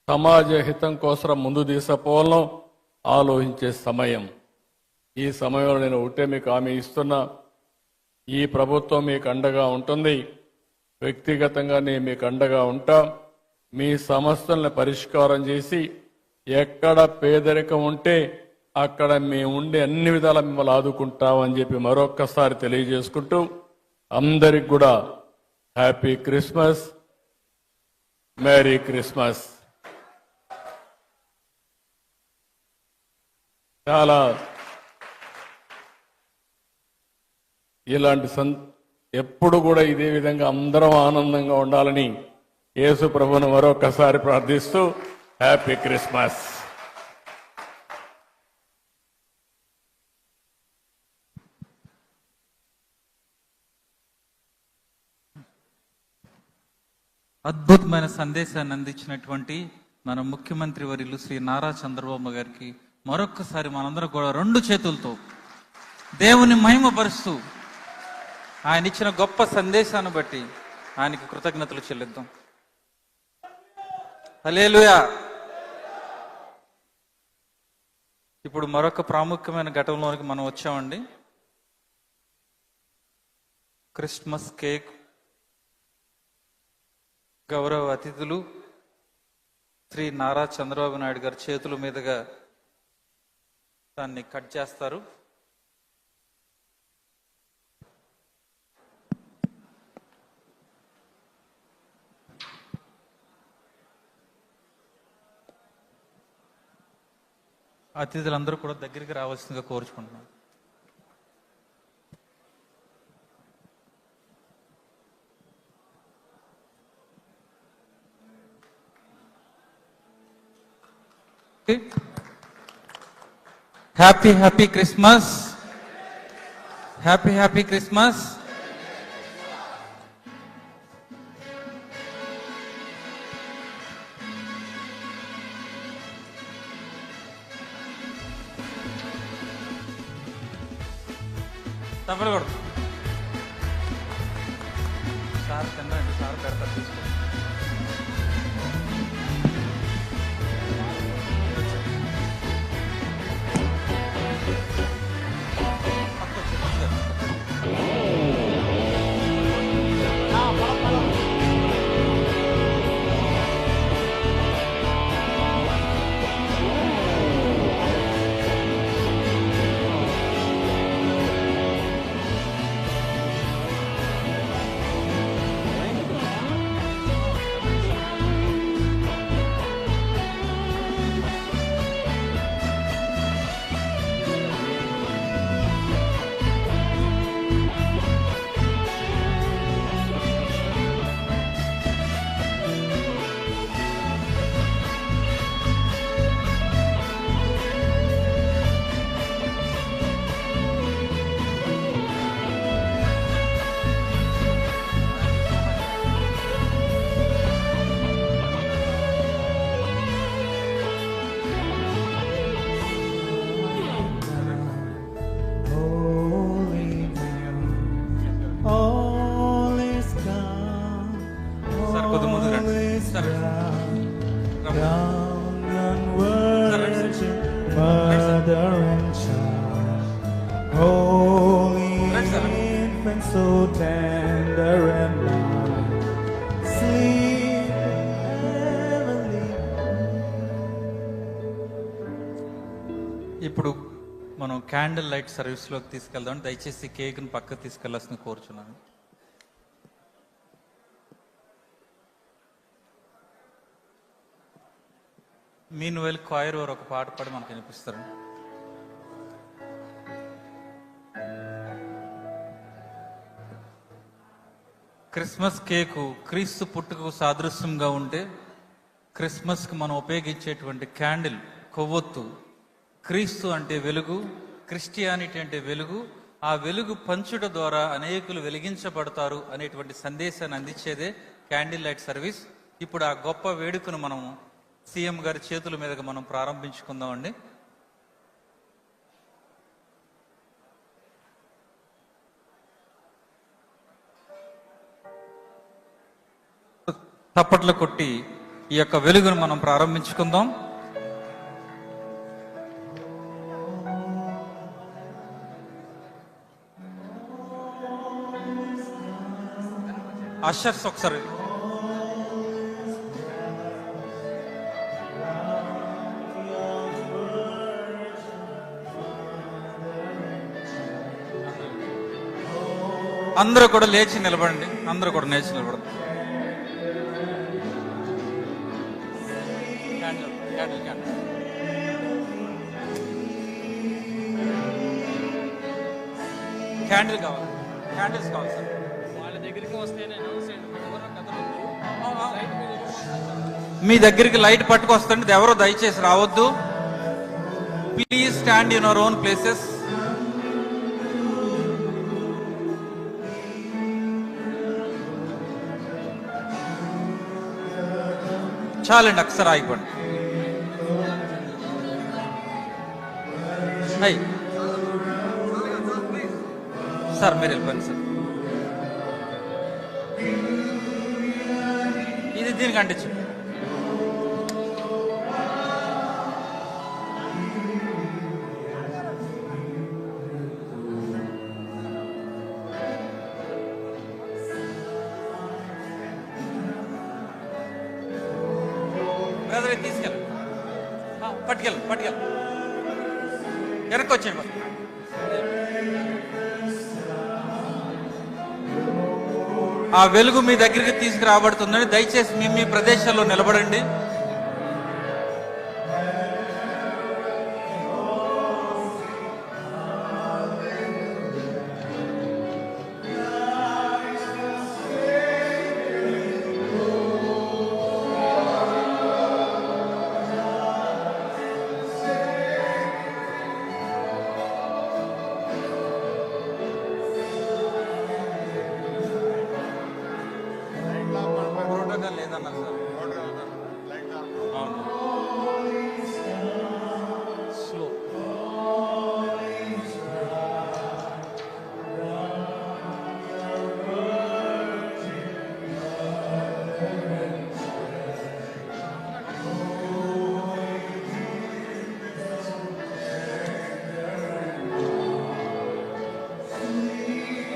సమాజ హితం కోసం ముందు తీసుకుపోవాలో ఆలోచించే సమయం. ఈ సమయంలో నేను ఒకటే మీకు హామీ ఇస్తున్నా, ఈ ప్రభుత్వం మీకు అండగా ఉంటుంది. వ్యక్తిగతంగా నేను మీకు అండగా ఉంటా. మీ సమస్యలను పరిష్కారం చేసి ఎక్కడ పేదరికం ఉంటే అక్కడ మేము ఉండి అన్ని విధాలా మిమ్మల్ని ఆదుకుంటామని చెప్పి మరొక్కసారి తెలియజేసుకుంటూ అందరికి కూడా హ్యాపీ క్రిస్మస్, మేరీ క్రిస్మస్. చాలా ఇలాంటి ఎప్పుడు కూడా ఇదే విధంగా అందరం ఆనందంగా ఉండాలని యేసు ప్రభువును మరొకసారి ప్రార్థిస్తూ హ్యాపీ క్రిస్మస్. అద్భుతమైన సందేశాన్ని అందించినటువంటి మన ముఖ్యమంత్రి వర్యులు శ్రీ నారా చంద్రబాబు గారికి మరొక్కసారి మనందరం కూడా రెండు చేతులతో దేవుని మహిమపరుస్తూ ఆయన ఇచ్చిన గొప్ప సందేశాన్ని బట్టి ఆయనకి కృతజ్ఞతలు చెల్లిద్దాం. హల్లెలూయా. ఇప్పుడు మరొక ప్రాముఖ్యమైన ఘటనలోనికి మనం వచ్చామండి. క్రిస్మస్ కేక్ గౌరవ అతిథులు శ్రీ నారా చంద్రబాబు నాయుడు గారి చేతుల మీదుగా దాన్ని కట్ చేస్తారు. అతిథులందరూ కూడా దగ్గరికి రావాల్సిందిగా కోరుచుకుంటున్నాను. Happy Christmas, happy Christmas. తప్పకూడదు సార్, తినండి సార్, పెడతారు తీసుకోండి. సార్ కొద్ది ముందు రండి sir. Mother and child, holy infant, so tender and mild, sleep heavenly. ఇప్పుడు మనం క్యాండిల్ లైట్ సర్వీస్లోకి తీసుకెళ్దాం. దయచేసి కేక్ని పక్కకు తీసుకెళ్లాల్సింది కోరుచున్నాను. మీన్ వెల్ కాయర్ వారు ఒక పాట పాడి మనకు వినిపిస్తారు. క్రిస్మస్ కేకు క్రీస్తు పుట్టుకకు సాదృశ్యంగా ఉంటే, క్రిస్మస్కి మనం ఉపయోగించేటువంటి క్యాండిల్ కొవ్వొత్తు, క్రీస్తు అంటే వెలుగు, క్రిస్టియానిటీ అంటే వెలుగు, ఆ వెలుగు పంచుట ద్వారా అనేకులు వెలిగించబడతారు అనేటువంటి సందేశాన్ని అందించేదే క్యాండిల్ లైట్ సర్వీస్. ఇప్పుడు ఆ గొప్ప వేడుకను మనం సీఎం గారి చేతుల మీదుగా మనం ప్రారంభించుకుందామండి. తప్పట్లు కొట్టి ఈ యొక్క వెలుగును మనం ప్రారంభించుకుందాం. అషర్స్ ఒకసారి అందరూ కూడా లేచి నిలబడండి. అందరూ కూడా లేచి నిలబడండి. క్యాండిల్ కావాలి. క్యాండిల్స్ కావాలి సార్. వాళ్ళ దగ్గరికి వస్తే మీ దగ్గరికి లైట్ పట్టుకొస్తండి. ఎవరో దయచేసి రావద్దు. Please stand in our own places. చాలండి, అక్షర ఆగిపోండి. అయ్యి సార్ మీరు వెళ్ళిపోండి సార్. ఇది దీనికి అంటించు. తీసుకెళ్ళ పట్టుకెళ్ళ వెనక్కి వచ్చేయండి. ఆ వెలుగు మీ దగ్గరికి తీసుకురాబడుతుందని దయచేసి మీ ప్రదేశాల్లో నిలబడండి. లేదన్నారు సార్. స్లో.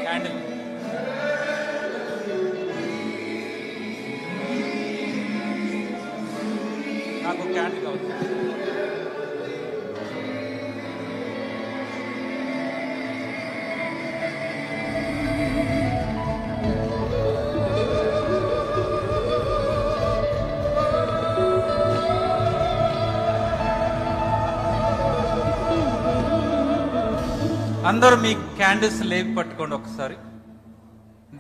క్యాండిల్ నాకు క్యాండిల్ కావాలి. అందరూ మీ క్యాండిల్స్ లేపి పట్టుకోండి ఒకసారి.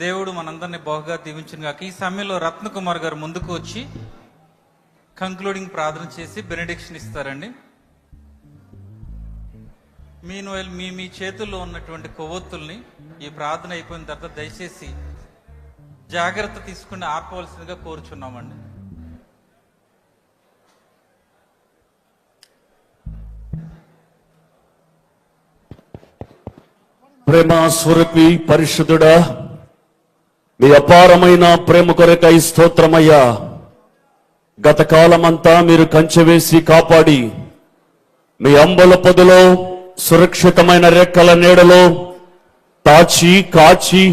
దేవుడు మనందరినీ బహుగా దీవించును గాక. ఈ సమయంలో రత్నకుమార్ గారు ముందుకు వచ్చి కంక్లూడింగ్ ప్రార్థన చేసి బెనెడిక్షన్ ఇస్తారండి. మీ చేతుల్లో ఉన్నటువంటి కొవ్వొత్తుల్ని ఈ ప్రార్థన అయిపోయిన తర్వాత దయచేసి జాగ్రత్త తీసుకుని ఆపవలసిందిగా కోరుచున్నామండి. ప్రేమ స్వరూపి పరిశుద్ధుడా, మీ అపారమైన ప్రేమ కొరకై స్తోత్రమయ్యా. గత కాలమంతా మీరు కంచె వేసి కాపాడి మీ అంబల పొదలో సురక్షితమైన రెక్కల నీడలో తాచి కాచి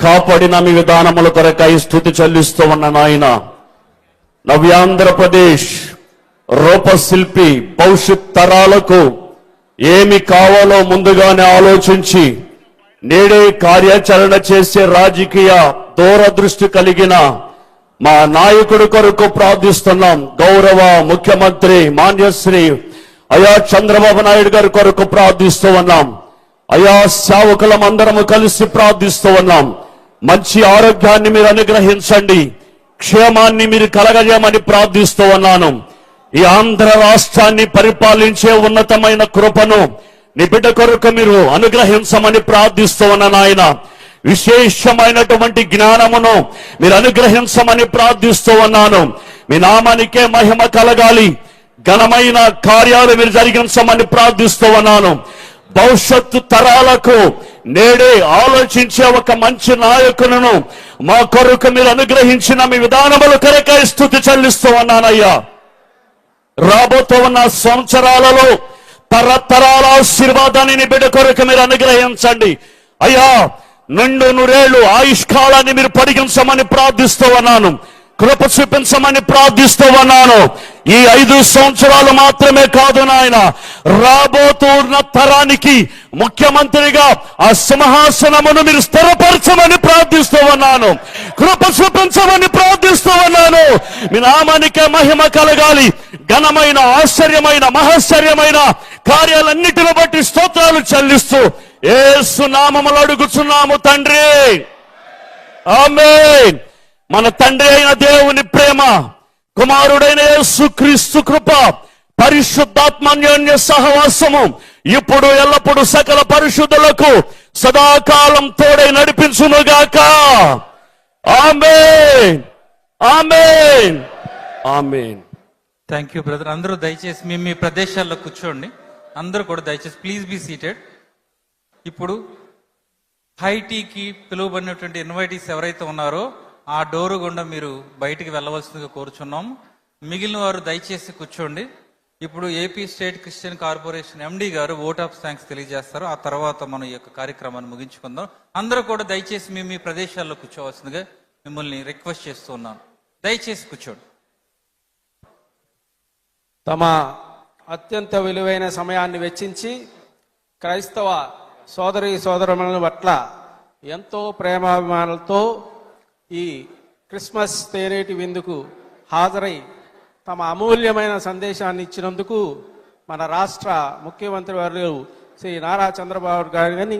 కాపాడిన మీ విధానముల కొరకై స్తుతి చెల్లిస్తూ ఉన్న నాయన, నవ్యాంధ్రప్రదేశ్ రూపశిల్పి భవిష్యత్ తరాలకు ఏమి కావాలో ముందుగానే ఆలోచించి నేడే కార్యాచరణ చేసే రాజకీయ దూరదృష్టి కలిగిన మా నాయకుడి కొరకు ప్రార్థిస్తున్నాం. గౌరవ ముఖ్యమంత్రి మాన్యశ్రీ అయా చంద్రబాబు నాయుడు గారి కొరకు ప్రార్థిస్తూ ఉన్నాం. అయా సేవకులం అందరము కలిసి ప్రార్థిస్తూ ఉన్నాం. మంచి ఆరోగ్యాన్ని మీరు అనుగ్రహించండి, క్షేమాన్ని మీరు కలగజేయమని ప్రార్థిస్తూ ఉన్నాను. ఈ ఆంధ్ర రాష్ట్రాన్ని పరిపాలించే ఉన్నతమైన కృపను నీ బిడ్డ కొరకు మీరు అనుగ్రహించమని ప్రార్థిస్తూ ఉన్నాను. ఆయన విశేషమైనటువంటి జ్ఞానమును మీరు అనుగ్రహించమని ప్రార్థిస్తూ ఉన్నాను. మీ నామానికే మహిమ కలగాలి, ఘనమైన కార్యాలు మీరు జరిగించమని ప్రార్థిస్తూ ఉన్నాను. భవిష్యత్తు తరాలకు నేడే ఆలోచించే ఒక మంచి నాయకులను మా కొరకు మీరు అనుగ్రహించిన మీ విధానముల కొరకై స్తుతి చెల్లిస్తూ ఉన్నానయ్యా. రాబోతూ ఉన్న సంవత్సరాలలో తరతరాల ఆశీర్వాదాన్ని నీ బిడ్డ కొరకు మీరు అనుగ్రహించండి అయ్యా. 200 ఆయుష్కాలాన్ని మీరు పొడిగించమని ప్రార్థిస్తూ ఉన్నాను. కృప చూపించమని ప్రార్థిస్తూ ఉన్నాను. ఈ 5 సంవత్సరాలు మాత్రమే కాదు నాయన, రాబోతున్న తరానికి ముఖ్యమంత్రిగా ఆ సింహాసనమును మీరు స్థిరపరచమని ప్రార్థిస్తూ ఉన్నాను. కృప చూపించమని ప్రార్థిస్తూ ఉన్నాను. మీ నామానికే మహిమ కలగాలి. ఘనమైన, ఆశ్చర్యమైన, మహాశ్చర్యమైన కార్యాలన్నిటిని బట్టి స్తోత్రాలు చెల్లిస్తూ యేసు నామములో అడుగుచున్నాము తండ్రి, ఆమేన్. మన తండ్రి అయిన దేవుని ప్రేమ, కుమారుడైన యేసు క్రీస్తు కృప, పరిశుద్ధాత్మ అన్యోన్య సహవాసము ఇప్పుడు ఎల్లప్పుడు సకల పరిశుద్ధులకు సదాకాలం తోడై నడిపించునుగాక. ఆమేన్, ఆమేన్, ఆమేన్. Thank you brother. అందరూ దయచేసి మీ మీ ప్రదేశాల్లో కూర్చోండి. అందరూ కూడా దయచేసి ప్లీజ్ బీ సీటెడ్. ఇప్పుడు హైటీకి పిలువబడినటువంటి ఇన్వైటీస్ ఎవరైతే ఉన్నారో ఆ డోరు గుండా మీరు బయటికి వెళ్ళవలసిందిగా కోరుచున్నాం. మిగిలిన వారు దయచేసి కూర్చోండి. ఇప్పుడు AP state Christian corporation MD గారు ఓట్ ఆఫ్ థ్యాంక్స్ తెలియజేస్తారు. ఆ తర్వాత మనం ఈ యొక్క కార్యక్రమాన్ని ముగించుకుందాం. అందరూ కూడా దయచేసి మీ మీ ప్రదేశాల్లో కూర్చోవలసిందిగా మిమ్మల్ని రిక్వెస్ట్ చేస్తూ ఉన్నాను. దయచేసి కూర్చోండి. తమ అత్యంత విలువైన సమయాన్ని వెచ్చించి క్రైస్తవ సోదరి సోదరుల పట్ల ఎంతో ప్రేమాభిమానాలతో ఈ క్రిస్మస్ తేనేటి విందుకు హాజరై తమ అమూల్యమైన సందేశాన్ని ఇచ్చినందుకు మన రాష్ట్ర ముఖ్యమంత్రి వర్యులు శ్రీ నారా చంద్రబాబు గారిని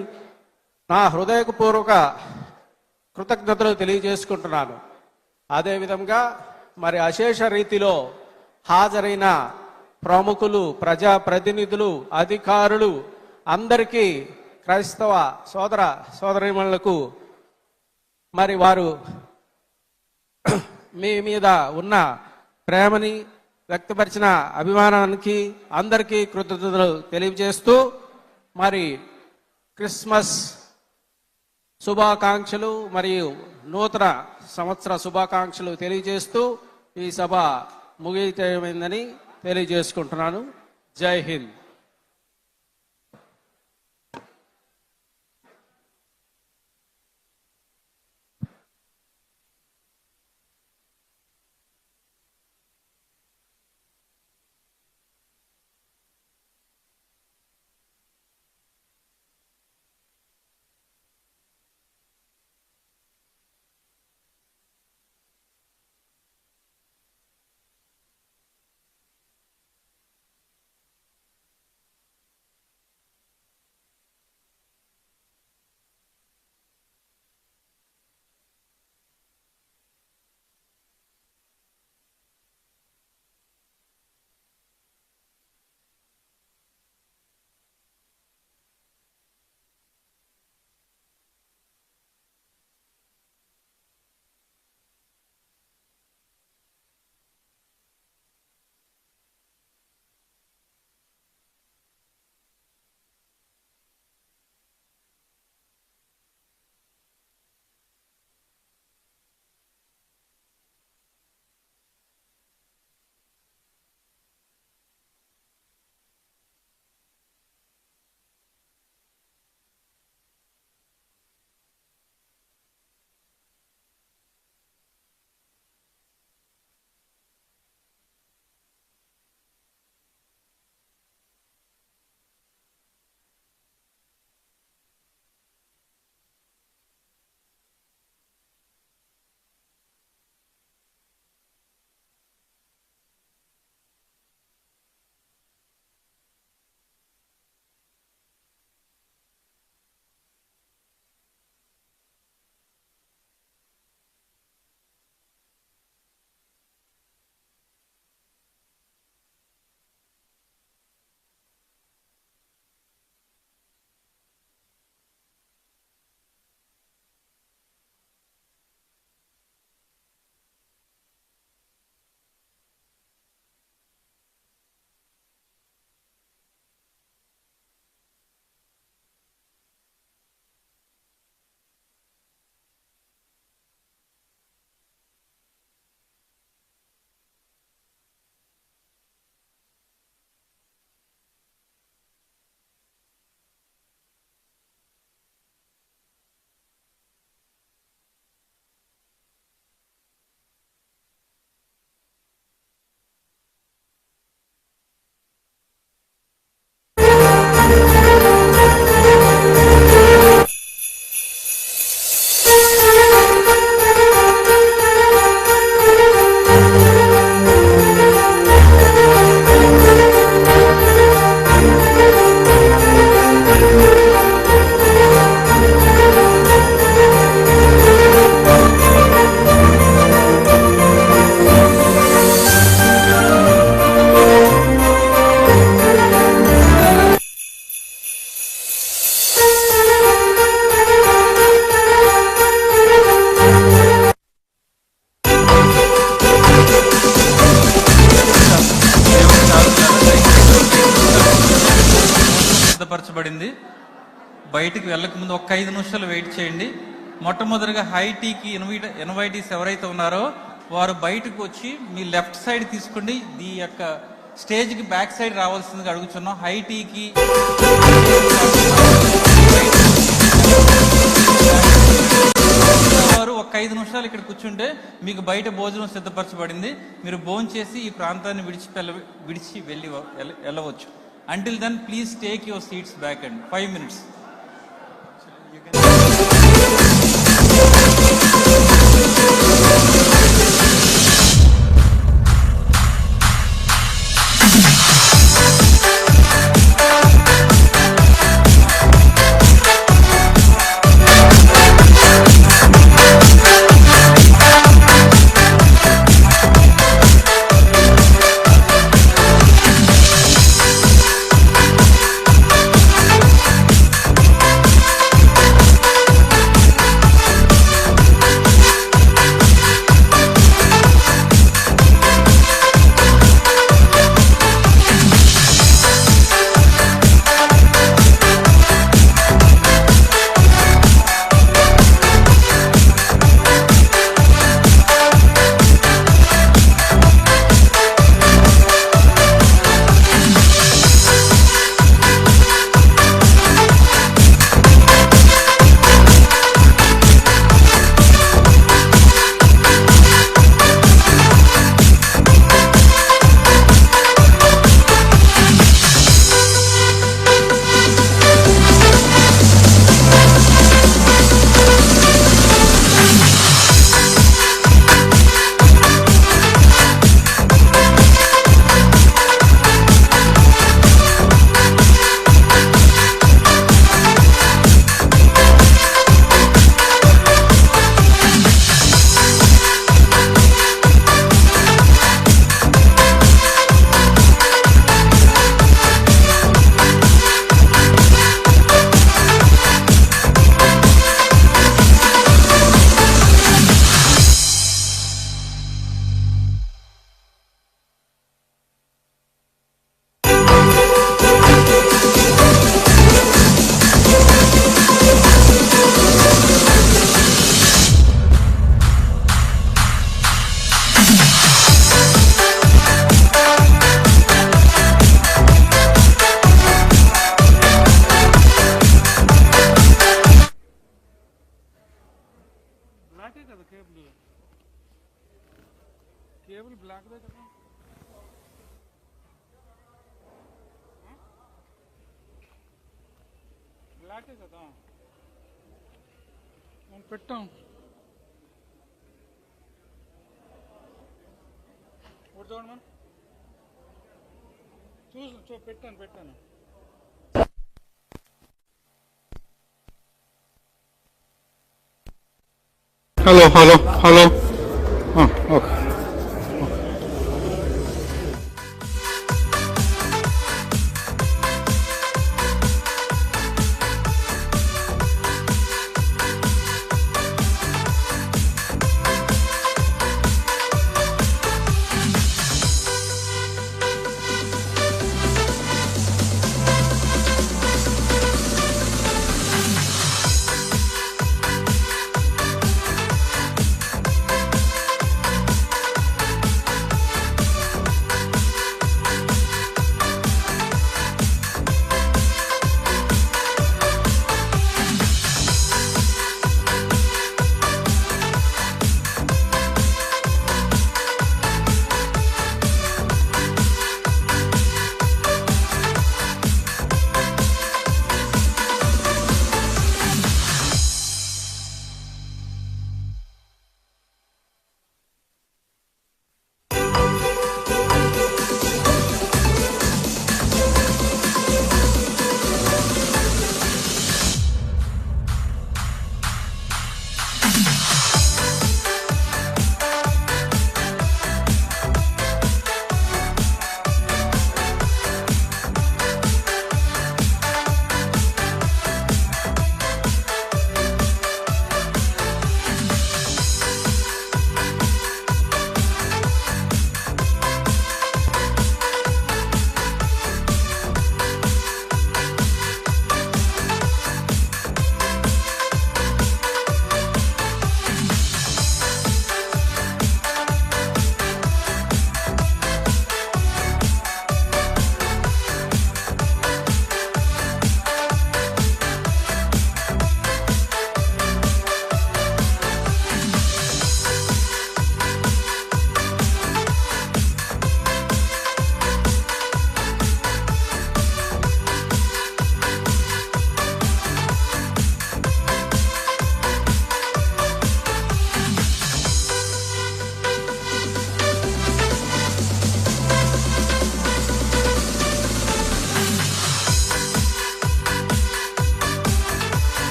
నా హృదయపూర్వక కృతజ్ఞతలు తెలియజేసుకుంటున్నాను. అదేవిధంగా మరి అశేష రీతిలో హాజరైన ప్రముఖులు, ప్రజాప్రతినిధులు, అధికారులు అందరికీ, క్రైస్తవ సోదర సోదరీమణులకు మరి వారు మీ మీద ఉన్న ప్రేమని వ్యక్తపరిచిన అభిమానానికి అందరికీ కృతజ్ఞతలు తెలియజేస్తూ మరి క్రిస్మస్ శుభాకాంక్షలు మరియు నూతన సంవత్సర శుభాకాంక్షలు తెలియజేస్తూ ఈ సభ ముగియమైందని తెలియజేసుకుంటున్నాను. జై హింద్. సిద్ధపరచబడింది. బయటికి వెళ్ళక ముందు ఒక్క 5 నిమిషాలు వెయిట్ చేయండి. మొట్టమొదటిగా హై టీకి ఇన్వైటీస్ ఎవరైతే ఉన్నారో వారు బయటకు వచ్చి మీ లెఫ్ట్ సైడ్ తీసుకోండి. ఈ యొక్క స్టేజ్కి బ్యాక్ సైడ్ రావాల్సిందిగా అడుగుతున్నాం. హై టీకి వారు ఒక 5 నిమిషాలు ఇక్కడ కూర్చుంటే మీకు బయట భోజనం సిద్ధపరచబడింది. మీరు భోజనం చేసి ఈ ప్రాంతాన్ని విడిచి వెళ్ళవచ్చు. Until then please take your seats back and 5 minutes. Cable block కదా బ్లాకే కదా మనం పెట్టాం చూడండి మనం పెట్టాను హలో ఓకే